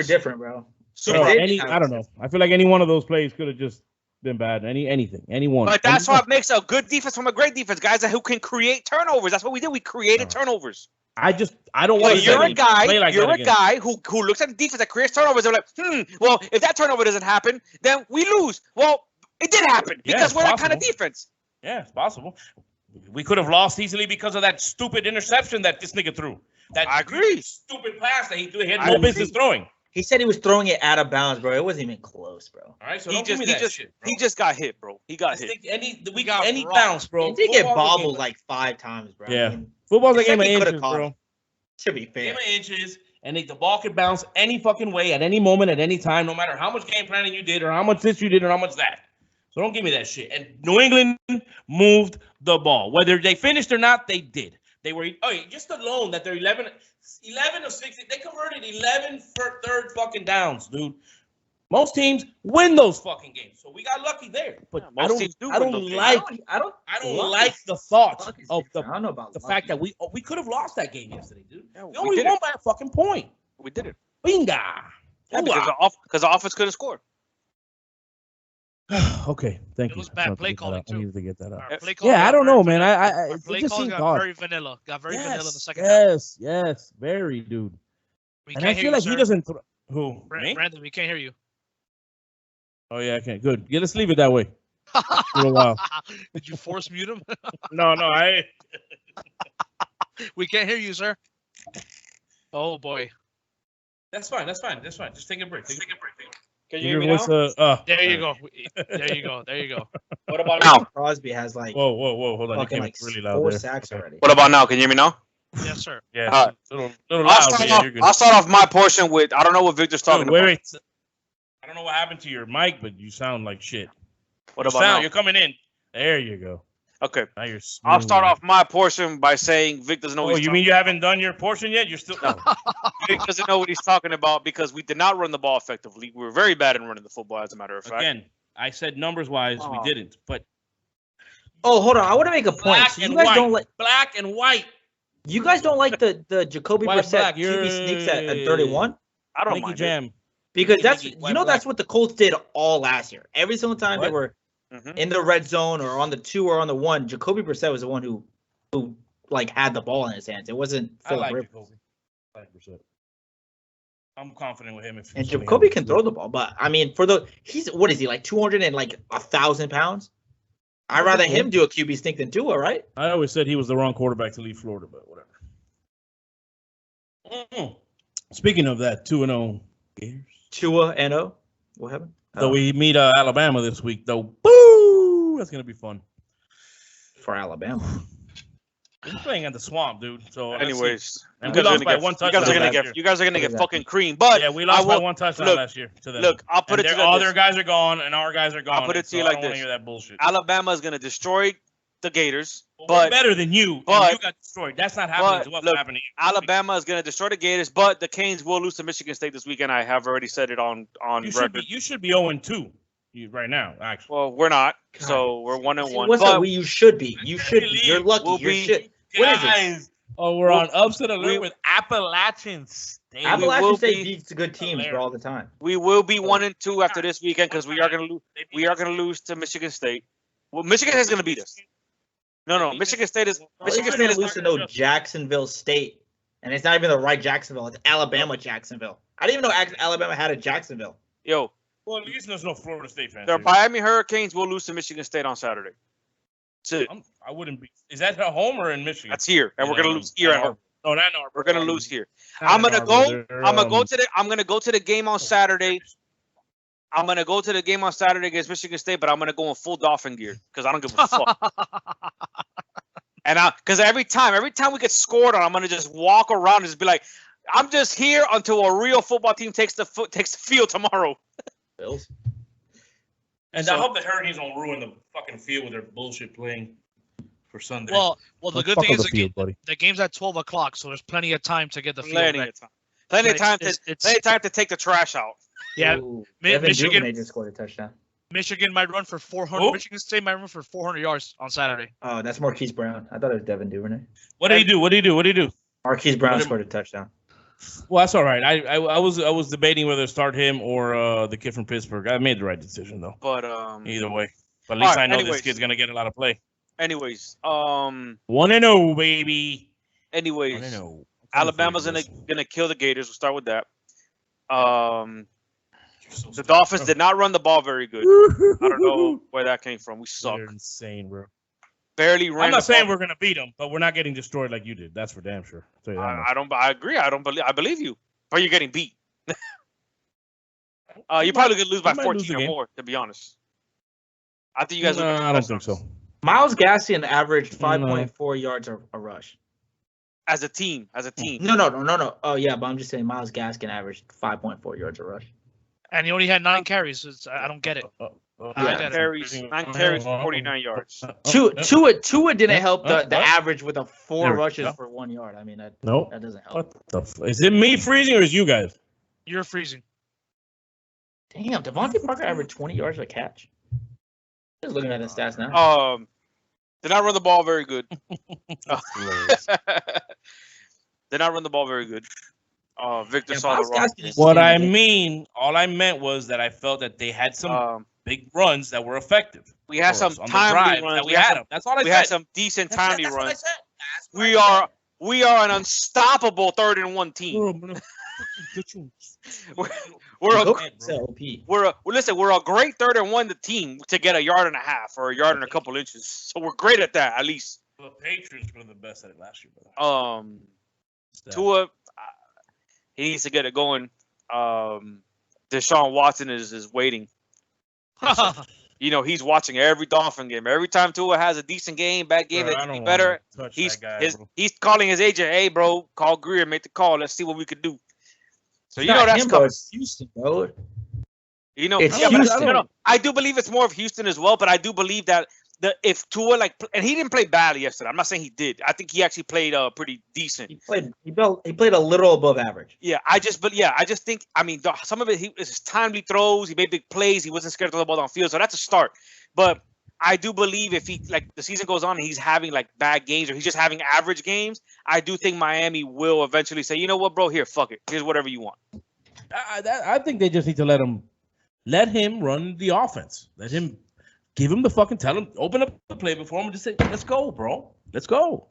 different, bro. So I don't know. I feel like any one of those plays could have just been bad. Any one. But that's what makes a good defense from a great defense, guys who can create turnovers. That's what we did. We created turnovers. I don't want to. You're a guy who looks at the defense that creates turnovers. They're like, well, if that turnover doesn't happen, then we lose. Well, it did happen because we're that kind of defense. Yeah, it's possible. We could have lost easily because of that stupid interception that this nigga threw. That I agree. Stupid pass that he threw. He had no business throwing. He said he was throwing it out of bounds, bro. It wasn't even close, bro. All right, so he just got hit, bro. He got hit. We got any bounce, bro. He did get bobbled like 5 times, bro. Yeah, I mean, football's a game of inches, bro. To be fair, game of inches, and the ball can bounce any fucking way at any moment, at any time, no matter how much game planning you did, or how much this you did, or how much that. So don't give me that shit. And New England moved the ball, whether they finished or not. They did. They were just alone that they're 11 or 16. They converted 11 for third fucking downs, dude. Most teams win those fucking games, so we got lucky there. But I don't like the thought of the fact that we could have lost that game yesterday, dude. Yeah, we only won by a fucking point. We did it. Binga. Yeah, because the offense could have scored. Okay, thank you. It was bad play calling too. I needed to get that out. Yeah, I don't know, man. I play calling got very vanilla. Got very vanilla in the second half. Yes, very, dude. And I feel like he doesn't. Who? Brandon, we can't hear you. Oh yeah, I can't. Good. Yeah, let's leave it that way. For a while. Did you force mute him? No, I. We can't hear you, sir. Oh boy. That's fine. Just take a break. Can you hear me now? There you go. There you go. What about now? Crosby has like whoa, hold on. Fucking like really loud 4 there. sacks already. What about now? Can you hear me now? Yes, sir. Yeah. Little loud. I'll start off my portion with I don't know what Victor's talking about. Wait. I don't know what happened to your mic, but you sound like shit. What about now? You're coming in. There you go. Okay. Now you're smooth. I'll start off my portion by saying Vic doesn't know what he's you mean you haven't done your portion yet? You're still Vic doesn't know what he's talking about because we did not run the ball effectively. We were very bad in running the football, as a matter of fact. Again, I said numbers-wise, we didn't. But hold on. I want to make a point. So you guys don't like black and white. You guys don't like the Jacoby Brissett QB sneaks at 31? I don't mind Jam. Because that's what the Colts did all last year. Every single time they were in the red zone or on the 2 or on the 1, Jacoby Brissett was the one who like had the ball in his hands. It wasn't Philip Rivers. I like Brissett. I'm confident with him. And Jacoby can throw the ball, but I mean, he's what is he like 200 and like 1,000 pounds? I'd rather him do a QB sneak than Tua, right? I always said he was the wrong quarterback to leave Florida, but whatever. Speaking of that, 2-0 Gators. 2-0. What happened? So we meet Alabama this week, though. Boo! That's gonna be fun for Alabama. We're playing at the Swamp, dude. So, anyways, and we lost by 1 touchdown. You guys are gonna get fucking cream. But yeah, we lost by 1 touchdown last year. To them. Look, I'll put it to you like all their guys are gone, and our guys are gone. I'll put it to you like this. I don't want to hear that bullshit. Alabama is gonna destroy the Gators, but we're better than you. But you got destroyed. That's not happening. To what's happening to you. Alabama is gonna destroy the Gators, but the Canes will lose to Michigan State this weekend. I have already said it on record. You should be 0-2 right now. Actually, well, we're not. God. So we're 1-1. What's that? You should be. You should be. You're lucky. You're shit. What is it? Oh, we're on upset alert with Appalachian State. Appalachian State beats good teams for all the time. We will be 1-2 after this weekend because we are gonna lose. We are gonna lose to Michigan State. Well, Michigan State is gonna beat us. No. Michigan State is lose to no Jacksonville State, and it's not even the right Jacksonville. It's Alabama Jacksonville. I didn't even know Alabama had a Jacksonville. Yo. Well, at least there's no Florida State fans. The Miami Hurricanes will lose to Michigan State on Saturday. I wouldn't be. Is that at home or in Michigan? That's here, and we're gonna lose here at home. No, not we're gonna lose here. I'm gonna go to the game on Saturday. I'm gonna go to the game on Saturday against Michigan State, but I'm gonna go in full Dolphin gear because I don't give a fuck. And because every time we get scored on, I'm gonna just walk around and just be like, I'm just here until a real football team takes the field tomorrow. Bills. And I hope the Hurricanes don't ruin the fucking field with their bullshit playing for Sunday. Well, the good thing is the game's at 12 o'clock, so there's plenty of time to get the field ready. Plenty of time to take the trash out. Yeah, Michigan just scored a touchdown. Michigan might run for 400. Michigan State might run for 400 yards on Saturday. Oh, that's Marquise Brown. I thought it was Devin Duvernay. What did he do? Marquise Brown scored a touchdown. Well, that's all right. I was debating whether to start him or the kid from Pittsburgh. I made the right decision though. But either way, but at least I know this kid's gonna get a lot of play. Anyways, 1-0, baby. Anyways, 1-0. Alabama's gonna kill the Gators. We'll start with that. The Dolphins did not run the ball very good. I don't know where that came from. We suck. They're insane, bro. Barely ran. I'm not saying we're gonna beat them, but we're not getting destroyed like you did. That's for damn sure. I agree. I believe you, but you're getting beat. You're probably gonna lose by 14 or more. To be honest, I think you guys. I don't think so. Miles Gaskin averaged 5.4 yards a rush. As a team. No. Oh yeah, but I'm just saying Miles Gaskin averaged 5.4 yards a rush. And he only had 9 carries. So I don't get it. 9 carries, 49 yards. Tua didn't help the average with a 4 rushes for 1 yard. I mean, that doesn't help. Is it me freezing or is you guys? You're freezing. Damn, Devontae Parker averaged 20 yards a catch. Just looking at the stats now. Did not run the ball very good. Did not run the ball very good. Victor saw the wrong. What I mean, all I meant was that I felt that they had some big runs that were effective. We had some timely runs. We had them. That's all I said. We had some decent timely runs. We are an unstoppable 3rd and 1 team. We're a great 3rd and 1 team to get a yard and a half or a yard and a couple inches. So we're great at that, at least. The Patriots were the best at it last year, brother. Tua, he needs to get it going. Deshaun Watson is waiting. You know, he's watching every Dolphin game. Every time Tua has a decent game, bad game, that can be better. He's calling his agent, hey, bro, call Greer, make the call. Let's see what we could do. So you know that's coming. Houston, bro. You know, Houston. I do believe it's more of Houston as well, but I do believe that if Tua and he didn't play badly yesterday. I'm not saying he did. I think he actually played pretty decent. He played a little above average. Yeah, I just think some of it is his timely throws. He made big plays. He wasn't scared to throw the ball downfield, so that's a start. But I do believe if the season goes on and he's having bad games or he's just having average games, I do think Miami will eventually say, you know what, bro, here, fuck it. Here's whatever you want. I think they just need to let him run the offense. Give him tell him, open up the playbook for him and just say, let's go, bro. Let's go.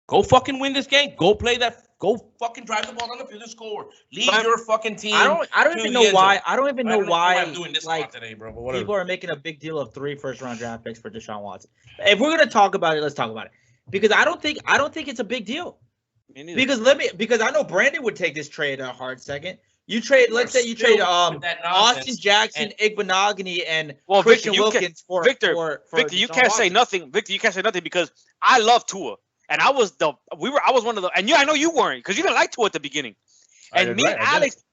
Go fucking win this game. Go play that. Go fucking drive the ball on the field and score. Lead your fucking team. I don't even know why. I don't even know why I'm doing this today, bro. But whatever. People are making a big deal of 3 first-round draft picks for Deshaun Watson. If we're gonna talk about it, let's talk about it. Because I don't think it's a big deal. Because I know Brandon would take this trade a hard second. Let's say you trade Austin Jackson, Igbenogany, and Christian Wilkins for Victor, you can't say nothing. Victor, you can't say nothing because I love Tua. And I was one of the, and I know you weren't because you didn't like Tua at the beginning. And me and Alex,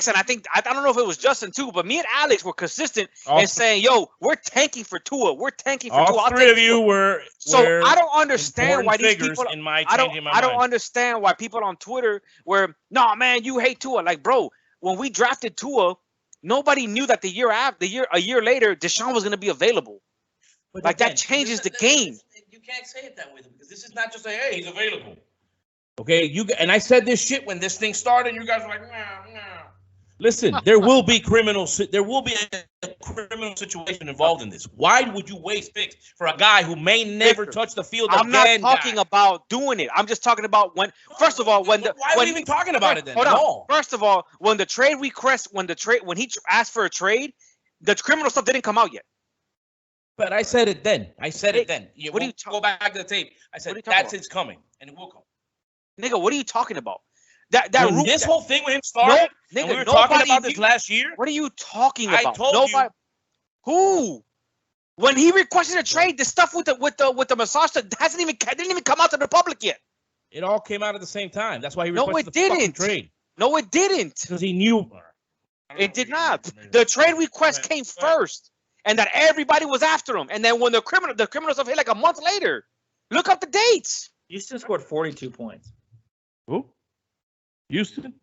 and I don't know if it was Justin too, but me and Alex were consistent in saying, "Yo, we're tanking for Tua. We're tanking for Tua." All 3 of you were. So I don't understand why these people. I don't understand why people on Twitter were, "No, man, you hate Tua." Like, bro, when we drafted Tua, nobody knew that a year later, Deshaun was going to be available. But that changes the game. You can't say it that way because this is not just hey, he's available. Okay, and I said this shit when this thing started. You guys were like, nah. Listen, there will be a criminal situation involved in this. Why would you waste picks for a guy who may never touch the field again? I'm not talking about doing it. I'm just talking about when. First of all, why are we even talking about it then? Hold on. First of all, when he asked for a trade, the criminal stuff didn't come out yet. But I said it then. What do you go back to the tape? I said it's coming, and it will come. Nigga, what are you talking about? This whole thing with him started. And we were talking about this last year. What are you talking about? I told you. Who? When he requested a trade, the stuff with the massage didn't even come out to the public yet. It all came out at the same time. That's why he requested the fucking trade. No, it didn't. Because he knew. It did not. The trade request came first, and that everybody was after him. And then when the criminal stuff hit like a month later, look up the dates. Houston scored 42 points. Who? Houston?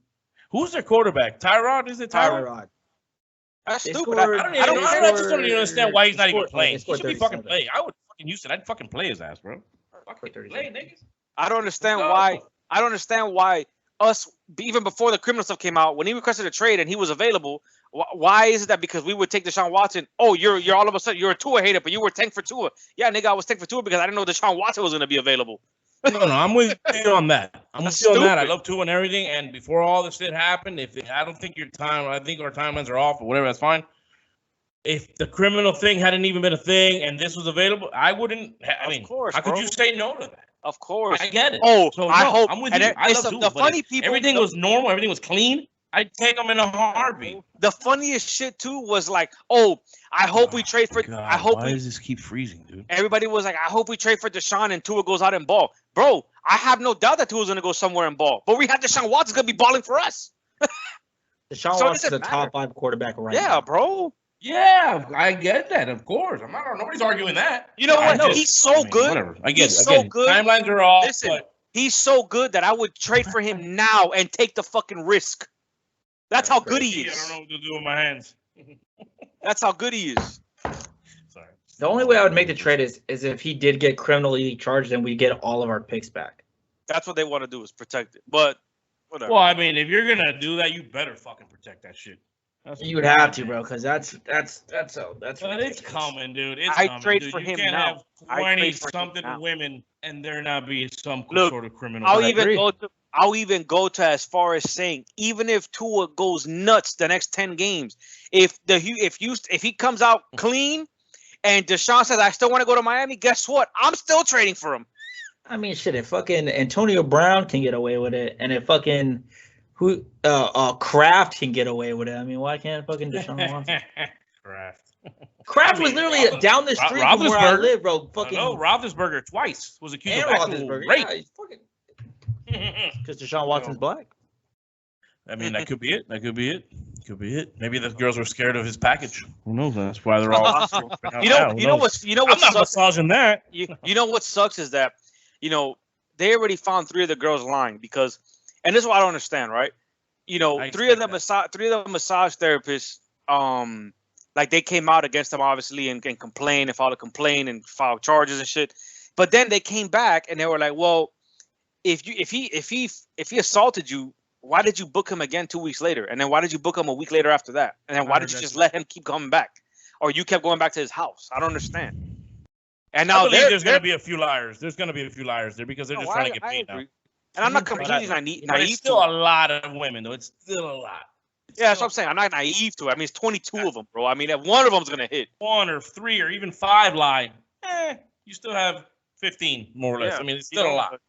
Who's their quarterback? Tyrod? Is it Tyrod? That's stupid. I just don't even understand why he's not even playing. He should be fucking playing. I would fucking Houston. I'd fucking play his ass, bro. Fucking play, niggas. I don't understand why. I don't understand why us, even before the criminal stuff came out, when he requested a trade and he was available, why is it that because we would take Deshaun Watson, oh, you're all of a sudden, you're a Tua hater, but you were tanked for Tua. Yeah, nigga, I was tanked for Tua because I didn't know Deshaun Watson was going to be available. No, I'm with you on that. I'm with you on that. I love Tua and everything. And before all this shit happened, I don't think I think our timelines are off or whatever, that's fine. If the criminal thing hadn't even been a thing and this was available, I wouldn't. Of course, how could you say no to that? Of course. I get it. Oh, so I hope. I'm with you. I love Tua, the funny people. Everything was normal. Everything was clean. I'd take him in a heartbeat. The funniest shit too was like, oh, I hope we trade for. God, I hope why does this keep freezing, dude? Everybody was like, I hope we trade for Deshaun and Tua goes out and ball. Bro, I have no doubt that Tua's gonna go somewhere and ball. But we have Deshaun Watson's gonna be balling for us. Deshaun Watson's a top 5 quarterback right now. Yeah, bro. Yeah, I get that. Of course, nobody's arguing that. You know what? No, he's so good. Whatever. He's so good. Timelines are off. Listen, he's so good that I would trade for him now and take the fucking risk. That's how good he is. I don't know what to do with my hands. That's how good he is. Sorry. The only way I would make the trade is if he did get criminally charged and we get all of our picks back. That's what they want to do is protect it. But whatever. Well, I mean, if you're gonna do that, you better fucking protect that shit. You would have to, bro, because that's. But it's coming, dude. I trade for him now. Have 20 something women, and there not be some sort of criminal. I'll even go to as far as saying, even if Tua goes nuts the next 10 games, if he comes out clean, and Deshaun says I still want to go to Miami, guess what? I'm still trading for him. I mean, shit. If fucking Antonio Brown can get away with it, and if fucking Kraft can get away with it, I mean, why can't fucking Deshaun Watson? Kraft was literally down the street from where I live, bro. Fucking Roethlisberger twice was accused of actual rape. Because Deshaun Watson's black. I mean, that could be it. Maybe the girls were scared of his package. Who knows? That's why they're all. You know what? I'm not massaging that. You know what sucks is that, they already found 3 of the girls lying because, and this is what I don't understand, right? 3 of the massage therapists, like they came out against them obviously and complained and filed a complaint and filed charges and shit. But then they came back and they were like, well, if he assaulted you, why did you book him again 2 weeks later? And then why did you book him a week later after that? And then why did you just let him keep coming back? Or you kept going back to his house? I don't understand. And now there's going to be a few liars. There's going to be a few liars there because they're just trying to get paid now. And I'm not completely naive. But it's still a lot of women, though. It's still a lot. Yeah, that's what I'm saying. I'm not naive to it. I mean, it's 22 of them, bro. I mean, if one of them's going to hit. 1 or 3 or even 5 lie. You still have 15, more or less. I mean, it's still a lot.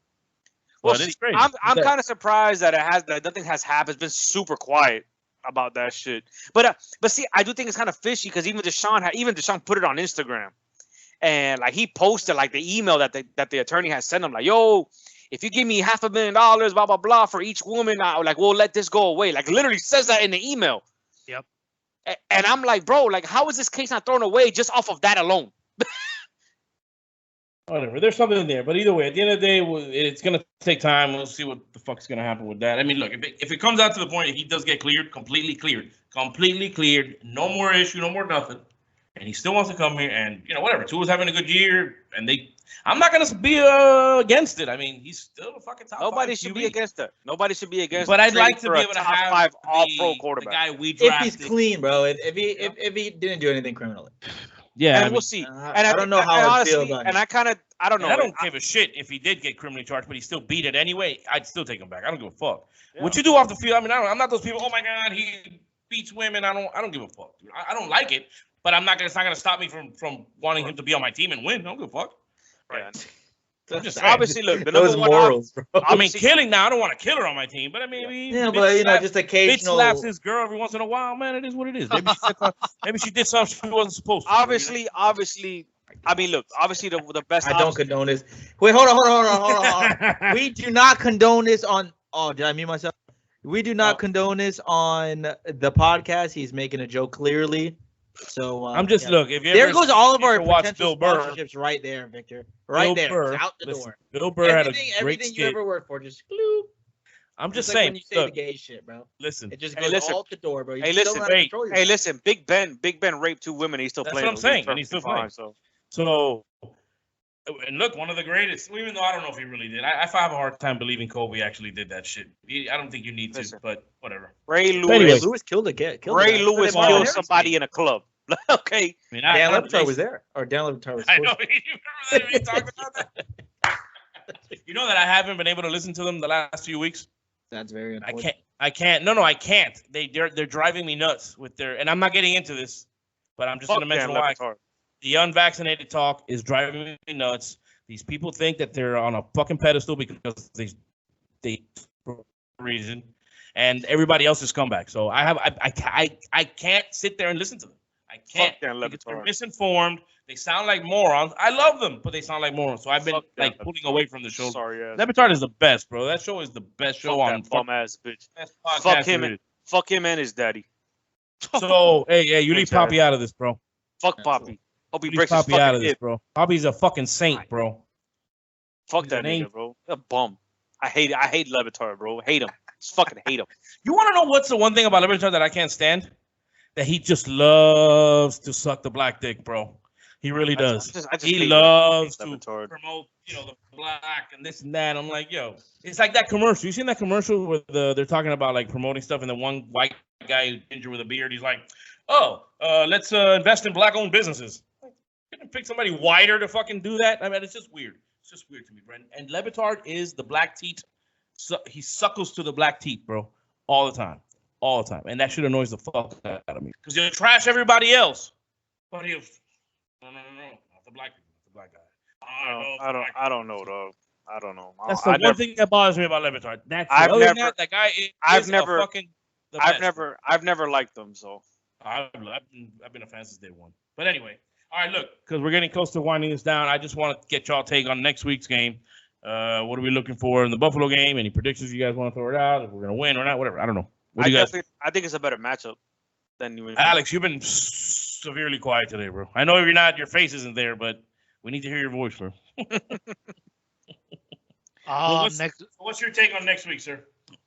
Well, it's crazy. I'm kind of surprised that nothing has happened. It's been super quiet about that shit. But see, I do think it's kind of fishy because even Deshaun put it on Instagram, and like he posted like the email that the attorney has sent him, like, yo, if you give me $500,000, blah blah blah, for each woman, we'll let this go away. Like literally says that in the email. Yep. And I'm like, bro, like how is this case not thrown away just off of that alone? Whatever. There's something in there. But either way, at the end of the day, it's going to take time. We'll see what the fuck's going to happen with that. I mean, look, if it comes out to the point that he does get completely cleared, no more issue, no more nothing, and he still wants to come here and, whatever. Tua's having a good year, and I'm not going to be against it. I mean, he's still a fucking top Nobody should be against it. Nobody should be against it. But I'd like to be able to have 5 all-pro quarterback. The guy we drafted. If he's clean, bro. If he didn't do anything criminally. Yeah, and we'll see. And I don't know how I feel about it. And I don't know. I don't give a shit if he did get criminally charged, but he still beat it anyway. I'd still take him back. I don't give a fuck. Yeah. What you do off the field, I mean, I'm not those people. Oh my God, he beats women. I don't give a fuck. Dude. I don't like it, but it's not gonna stop me from wanting him to be on my team and win. I don't give a fuck. Right. Just obviously, look, the those morals, bro. I mean, killing now. I don't want to kill her on my team, but I mean, just occasional. Bitch slaps his girl every once in a while, man. It is what it is. Maybe she did something she wasn't supposed to. Obviously. I mean, look. Obviously, the best. I don't condone this. Wait, hold on. We do not condone this on. Oh, did I mute myself? We do not condone this on the podcast. He's making a joke clearly. So I'm just look. If you there goes all of our Bill potential Burr, sponsorships right there, Victor. Right there, Burr, out the door. Bill Burr had a great everything you ever worked for, just glue. I'm just like saying. When you say the gay shit, bro. Listen. It just goes out the door, bro. Listen. Big Ben raped 2 women. He's still playing. That's what I'm saying. And he's still playing. So, and look, one of the greatest. Even though I don't know if he really did, I have a hard time believing Kobe actually did that shit. I don't think you need to, but whatever. Ray Lewis killed a kid. Ray Lewis killed somebody in a club. Okay. I mean, Dan Levitar was there, or Dan Levitar was. I know. You remember that? We talked about that. You know that I haven't been able to listen to them the last few weeks. That's very unfortunate. I can't. No, I can't. They're driving me nuts with their. And I'm not getting into this, but I'm just going to mention why. The unvaccinated talk is driving me nuts. These people think that they're on a fucking pedestal because they for a reason. and everybody else is scumbag. So I can't sit there and listen to them. I can't. They're misinformed. They sound like morons. I love them, but they sound like morons. So I've been pulling away from the show. Sorry, Le Batard is the best, bro. That show is the best show on. Bum ass bitch. Fuck him and his daddy. So hey, you leave Poppy out of this, bro. Fuck Poppy. Hope he breaks his fucking out of this, bro. Poppy's a fucking saint, bro. Fuck that nigga, bro. A bum. I hate Le Batard, bro. Hate him. Just fucking hate him. You want to know what's the one thing about Le Batard that I can't stand? That he just loves to suck the black dick, bro. He really does. He loves to promote, the black and this and that. I'm like, yo, it's like that commercial. You seen that commercial where they're talking about like promoting stuff, and the one white guy ginger with a beard, he's like, oh, let's invest in black-owned businesses. You can pick somebody whiter to fucking do that. I mean, it's just weird. It's just weird to me, Brent. And Le Batard is the black teeth. So he suckles to the black teeth, bro, all the time. All the time. And that shit annoys the fuck out of me. Because he'll trash everybody else. But he'll... No. Not the black people. Not the black guy. I don't know, dog. I don't know. That's the one thing that bothers me about Le Batard. That guy is I've never liked them, so... I've been a fan since day one. But anyway... All right, look, because we're getting close to winding this down. I just want to get y'all take on next week's game. What are we looking for in the Buffalo game? Any predictions you guys want to throw it out? If we're going to win or not, whatever. I don't know. What do you guys? I think it's a better matchup than New England. Alex, you've been severely quiet today, bro. I know you're not. Your face isn't there, but we need to hear your voice, bro. What's your take on next week, sir?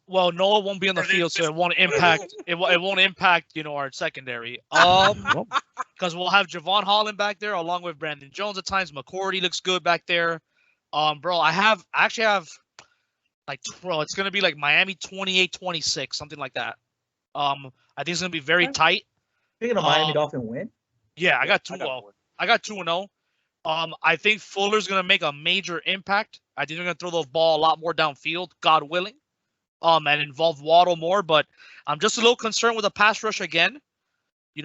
Well, Noah won't be on the field, so it won't impact. It won't impact, our secondary. Because we'll have Javon Holland back there along with Brandon Jones at times. McCourty looks good back there. Bro, I actually have it's gonna be like Miami 28-26, something like that. I think it's gonna be very tight. Speaking of Miami Dolphin win. Yeah, I got 2-0. I think Fuller's gonna make a major impact. I think they're gonna throw the ball a lot more downfield, God willing. And involve Waddle more, but I'm just a little concerned with the pass rush again. You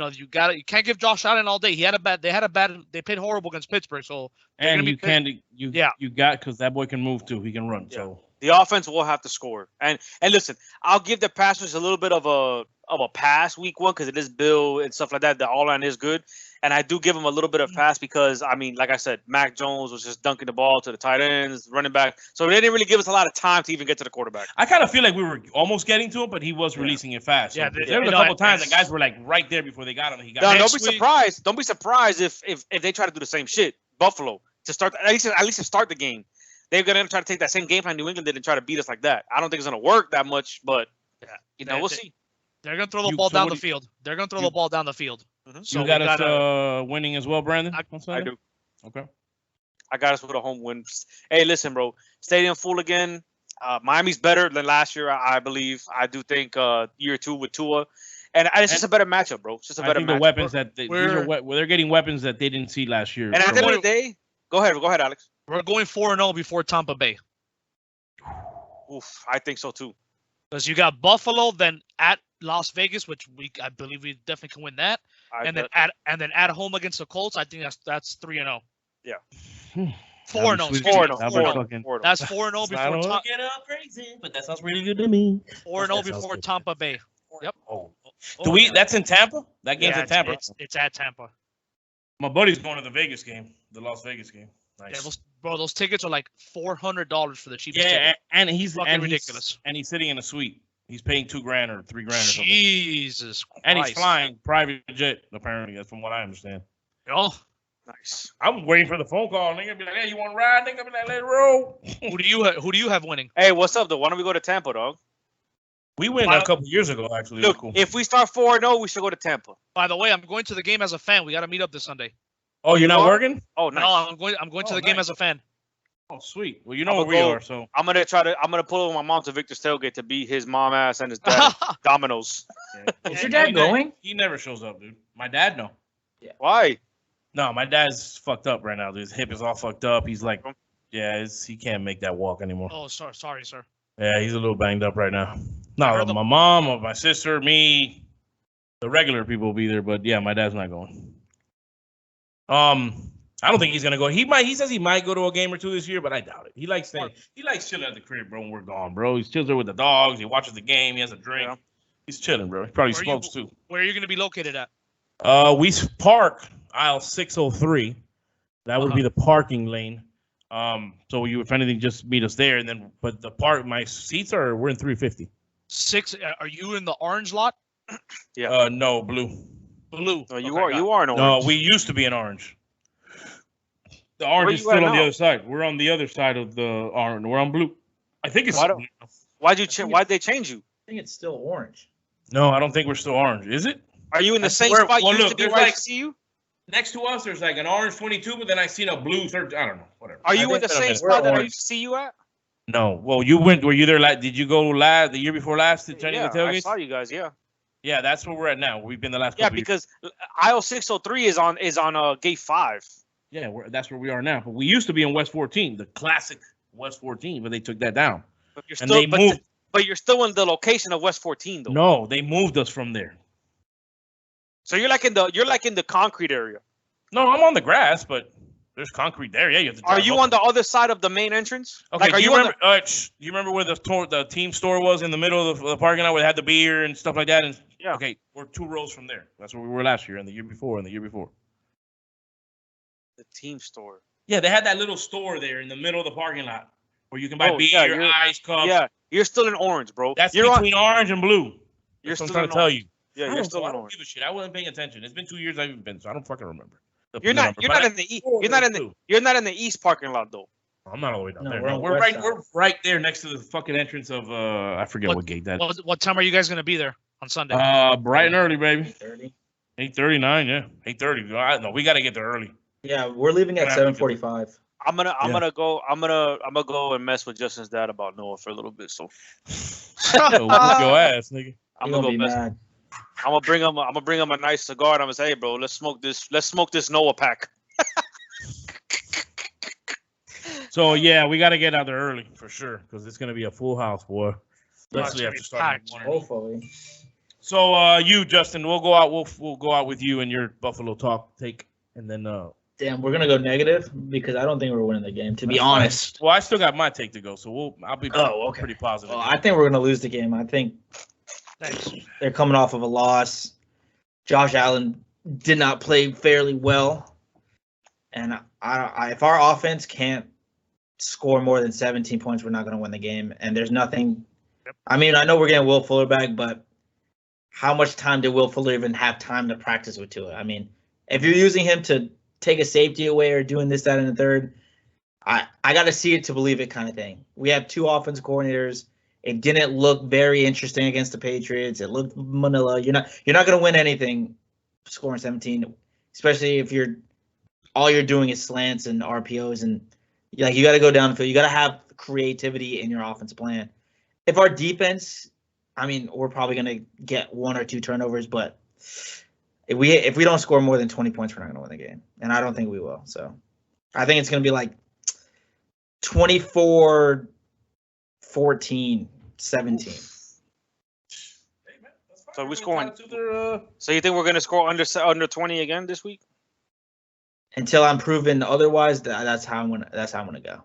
can't give Josh Allen all day. They played horrible against Pittsburgh, so and you got because that boy can move too. He can run. Yeah. So the offense will have to score. And listen, I'll give the pass rush a little bit of a pass week one because it is Bill and stuff like that. The all line is good. And I do give him a little bit of pass because, I mean, like I said, Mac Jones was just dunking the ball to the tight ends, running back. So they didn't really give us a lot of time to even get to the quarterback. I kind of feel like we were almost getting to it, but he was releasing it fast. So there was a couple times the guys were like right there before they got him. Don't be surprised. Don't be surprised if they try to do the same shit. Buffalo to start at least to start the game. They're gonna try to take that same game plan New England did and try to beat us like that. I don't think it's gonna work that much, but we'll see. They're gonna throw the ball down the field. They're gonna throw the ball down the field. Mm-hmm. So you got us winning as well, Brandon? I do. Okay. I got us with a home win. Hey, listen, bro. Stadium full again. Miami's better than last year, I believe. I do think year two with Tua. And it's just a better matchup, bro. It's just a better matchup. The weapons that they're getting weapons that they didn't see last year. And at the end of the day, go ahead, Alex. We're going 4-0 before Tampa Bay. Oof, I think so too. Because you got Buffalo, then at Las Vegas, which I believe we definitely can win that, and then at home against the Colts. I think that's 3-0. Yeah. 4-0. That's 4-0 before get up crazy, but that sounds really good to me. 4-0 before Tampa Bay. Yep. That's in Tampa? That game's in Tampa. It's at Tampa. My buddy's going to the Vegas game, the Las Vegas game. Nice. Yeah, those tickets are like $400 for the cheapest ticket. And he's fucking ridiculous. And he's sitting in a suite. He's paying $2,000 or $3,000 or something. Jesus Christ. And he's flying private jet, apparently. That's from what I understand. Oh, nice. I'm waiting for the phone call. Nigga be like, hey, you want to ride? Nigga be like, let's roll. Who do you have winning? Hey, what's up, though? Why don't we go to Tampa, dog? We went a couple years ago, actually. Look, cool. If we start 4-0, we should go to Tampa. By the way, I'm going to the game as a fan. We got to meet up this Sunday. Oh, you're not working? Oh, nice. No, I'm going to the game as a fan. Oh, sweet. Well, you know where we are, so I'm gonna pull over my mom to Victor's tailgate to beat his mom ass and his dad Domino's. Yeah. Is your dad going? He never shows up, dude. My dad, no. Yeah. Why? No, my dad's fucked up right now. Dude. His hip is all fucked up. He's like, he can't make that walk anymore. Oh, sorry, sir. Yeah, he's a little banged up right now. No, my mom or my sister, me, the regular people will be there, but yeah, my dad's not going. I don't think he's gonna go. He says he might go to a game or two this year, but I doubt it. He likes staying. He likes chilling at the crib, bro. When we're gone, bro. He chills there with the dogs. He watches the game. He has a drink. Yeah. He's chilling, bro. He probably smokes too. Where are you gonna be located at? We park aisle 603. That would be the parking lane. So you, if anything, just meet us there, and then. But my seats we're in 350. Are you in the orange lot? Yeah. No, blue. Blue. No, you are in orange. No, we used to be in orange. The orange is still on the other side. We're on the other side of the orange. We're on blue. I think it's. Why'd they change you? I think it's still orange. No, I don't think we're still orange. Is it? Are you in the same spot you used to be where I see you? Next to us, there's like an orange 22, but then I seen a blue 13. I don't know. Whatever. Are you in the same spot that I used to see you at? No. Well, you went. Were you there? Did you go the year before last to Chinese tailgates? I saw you guys. Yeah. Yeah, that's where we're at now. We've been the last. Couple because aisle 603 is on gate 5. Yeah, that's where we are now. But we used to be in West 14, the classic West 14, but they took that down. But you're still, moved. But you're still in the location of West 14, though. No, they moved us from there. So you're like in the concrete area. No, I'm on the grass, but there's concrete there. Yeah, you have to. Are you on the other side of the main entrance? Okay. Do you remember where the team store was in the middle of the parking lot where they had the beer and stuff like that? And yeah. Okay, we're 2 rows from there. That's where we were last year and the year before and the year before. The team store. Yeah, they had that little store there in the middle of the parking lot where you can buy beer, ice, cups. Yeah, you're still in orange, bro. You're between orange and blue. You're still trying to tell you. Yeah, you're still in orange. I don't give a shit. I wasn't paying attention. It's been 2 years I've been, so I don't fucking remember. You're not in the east parking lot though. I'm not all the way down there. No, we're right there next to the fucking entrance of I forget what gate that is. What time are you guys gonna be there on Sunday? Bright and early, baby. 8:30. 8:39, yeah. 8:30. No, we gotta get there early. Yeah, we're leaving at 7:45. I'm gonna go and mess with Justin's dad about Noah for a little bit. So whoop your ass, nigga. I'm gonna go mess. Mad. I'm gonna bring him a nice cigar and I'm gonna say, hey bro, let's smoke this Noah pack. So yeah, we gotta get out there early for sure, because it's gonna be a full house, boy. Especially after starting. Hopefully. So you, Justin, we'll go out with you and your Buffalo talk take, and then damn, we're gonna go negative because I don't think we're winning the game, to be honest. Well, I still got my take to go, so I'll be pretty positive. Well, I think we're gonna lose the game. I think they're coming off of a loss. Josh Allen did not play fairly well, and if our offense can't score more than 17 points, we're not gonna win the game. And there's nothing. I mean, I know we're getting Will Fuller back, but how much time did Will Fuller even have time to practice with Tua? I mean, if you're using him to take a safety away or doing this, that, and the third, I got to see it to believe it kind of thing. We have 2 offensive coordinators. It didn't look very interesting against the Patriots. It looked Manila. You're not going to win anything scoring 17, especially if all you're doing is slants and RPOs, and you got to go downfield. You got to have creativity in your offense plan. If our defense, I mean, we're probably going to get 1 or 2 turnovers, but if we don't score more than 20 points, we're not going to win the game, and I don't think we will. So I think it's going to be like 24-14, 17. So we're scoring. So you think we're going to score under 20 again this week? Until I'm proven otherwise, that's how I'm gonna go.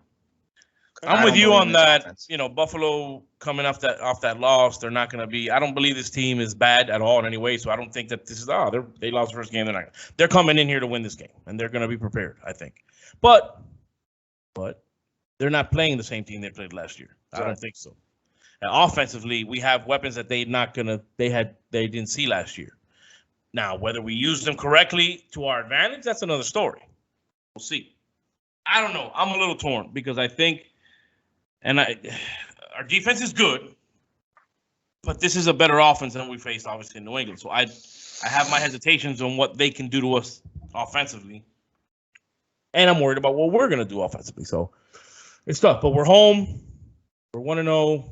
I'm with you on that. Offense. Buffalo coming off that loss, they're not going to be. I don't believe this team is bad at all in any way. So I don't think that this is they lost the first game. They're coming in here to win this game, and they're going to be prepared, I think. But they're not playing the same team they played last year. I don't think so. And offensively, we have weapons that they didn't see last year. Now, whether we use them correctly to our advantage, that's another story. We'll see. I don't know. I'm a little torn because I think. And our defense is good, but this is a better offense than we faced, obviously, in New England. So I have my hesitations on what they can do to us offensively. And I'm worried about what we're going to do offensively. So it's tough, but we're home. We're 1-0.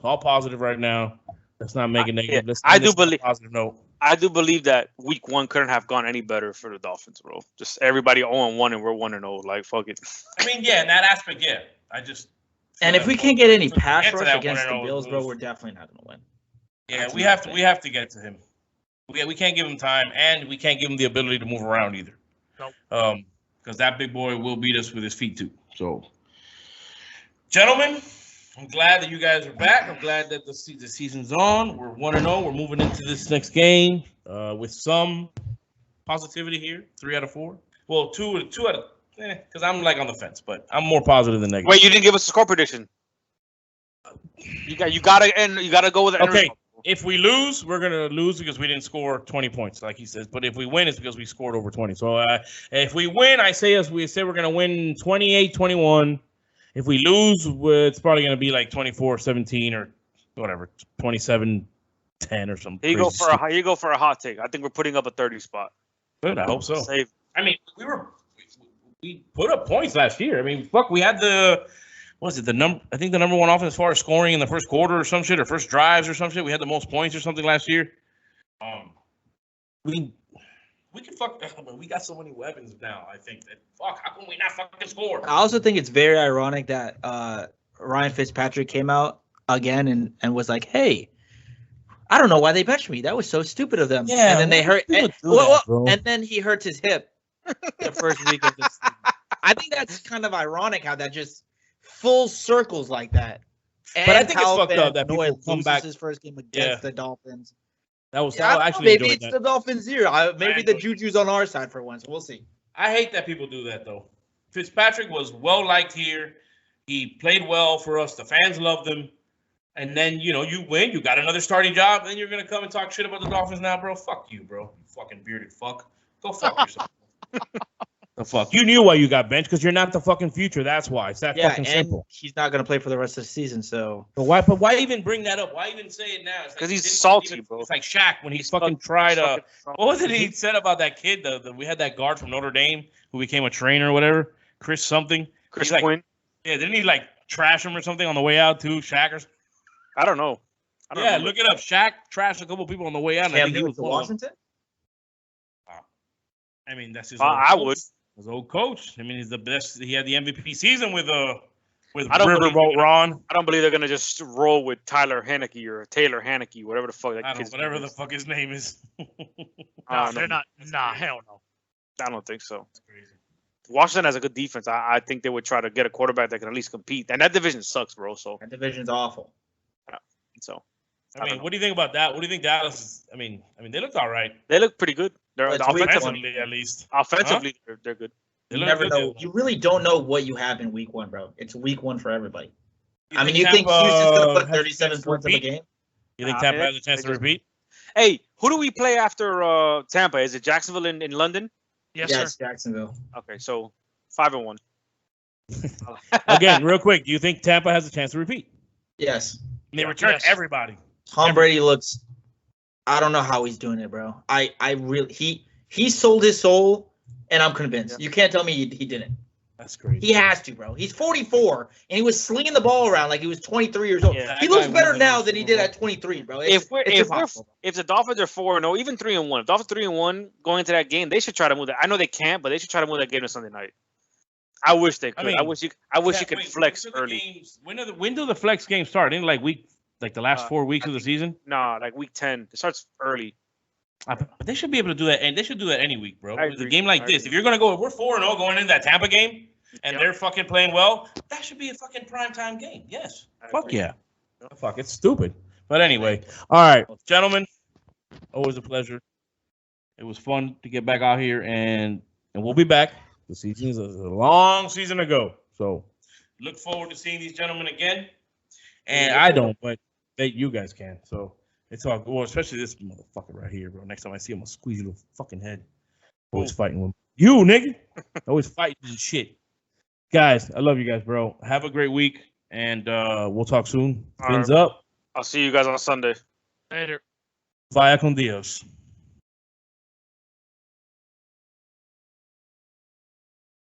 All positive right now. Let's not make it negative. Let's positive note. I do believe that week 1 couldn't have gone any better for the Dolphins, bro. Just everybody 0-1 and we're 1-0. Like, fuck it. I mean, yeah, in that aspect, yeah. And if we can't get any pass rush against the Bills, bro, we're definitely not going to win. Yeah, we have to get to him. We can't give him time, and we can't give him the ability to move around either. Nope. because that big boy will beat us with his feet too. So, gentlemen, I'm glad that you guys are back. I'm glad that the season's on. We're 1-0. We're moving into this next game with some positivity here. 3 out of 4. Well, two out of because I'm like on the fence, but I'm more positive than negative. Wait, you didn't give us a score prediction. You gotta go with it. Okay. If we lose, we're gonna lose because we didn't score 20 points, like he says. But if we win, it's because we scored over 20. So if we win, we say we're gonna win 28-21. If we lose, it's probably gonna be like 24-17 or whatever, 27-10 or something. You go for a hot take. I think we're putting up a 30 spot. Good, I hope so. Save. I mean, we put up points last year. I mean, fuck, we had the number one offense as far as scoring in the first quarter or some shit, or first drives or some shit. We had the most points or something last year. We can fuck. We got so many weapons now. I think that fuck. How can we not fucking score? I also think it's very ironic that Ryan Fitzpatrick came out again and was like, "Hey, I don't know why they benched me. That was so stupid of them." Yeah, and then they hurt. And then he hurts his hip the first week of the season. I think that's kind of ironic how that just full circles like that. And but I think it's fucked up that people come back. His first game against the Dolphins. That was maybe it's the Dolphins' year. Maybe the juju's on our side for once. We'll see. I hate that people do that though. Fitzpatrick was well liked here. He played well for us. The fans loved him. And then you win. You got another starting job. Then you're gonna come and talk shit about the Dolphins now, bro. Fuck you, bro. You fucking bearded fuck. Go fuck yourself. The fuck? You knew why you got benched because you're not the fucking future. That's why. It's that fucking simple. He's not gonna play for the rest of the season. So. But why even bring that up? Why even say it now? Because he's salty, bro. It's like Shaq when he fucking tried. What was it he said about that kid? We had that guard from Notre Dame who became a trainer or whatever. Chris something. Chris Quinn. Yeah, didn't he like trash him or something on the way out too? Shaq or. I don't know. Look it up. Shaq trashed a couple people on the way out. And I think he was Washington. I mean, that's his. I would. His old coach. I mean, he's the best. He had the MVP season with Riverboat Ron. I don't believe they're gonna just roll with Tyler Haneke or Taylor Haneke, whatever the fuck that kid's whatever the fuck his name is. They're not. Nah, hell no. I don't think so. That's crazy. Washington has a good defense. I think they would try to get a quarterback that can at least compete. And that division sucks, bro. So that division's awful. Yeah. So. I mean, what do you think about that? What do you think Dallas is? I mean, they look all right. They look pretty good. They're offensively, at least. Offensively, they're good. You never know. You really don't know what you have in week 1, bro. It's week 1 for everybody. You think Houston's going to put 37 points in a game? You think Tampa has a chance to repeat? Hey, who do we play after Tampa? Is it Jacksonville in London? Yes, sir. Jacksonville. Okay, so 5-1. Again, real quick, do you think Tampa has a chance to repeat? Yes. And they return everybody. Tom Brady looks. I don't know how he's doing it, bro. He sold his soul, and I'm convinced. Yeah. You can't tell me he didn't. That's crazy. He has to, bro. He's 44, and he was slinging the ball around like he was 23 years old. Yeah, he looks better now than he did at 23, bro. If the Dolphins are 4-0, even 3-1, if Dolphins 3-1 going into that game, they should try to move that. I know they can't, but they should try to move that game to Sunday night. I wish they could. I wish you could flex early. When do the flex games start? In like the last 4 weeks of the season? No, like week 10. It starts early. But they should be able to do that, and they should do that any week, bro. With a game like this, if you're gonna go, we're 4-0 going into that Tampa game, and they're fucking playing well. That should be a fucking primetime game. Yes. Fuck yeah. Fuck, it's stupid. But anyway, all right, gentlemen. Always a pleasure. It was fun to get back out here, and we'll be back. The season is a long season to go, so look forward to seeing these gentlemen again. And I don't, but you guys can. So. It's all well, especially this motherfucker right here, bro. Next time I see him, I'll squeeze your little fucking head. Always fighting with him. You, nigga. Always fighting and shit. Guys, I love you guys, bro. Have a great week, and we'll talk soon. Fins up. I'll see you guys on Sunday. Later. Vaya con Dios.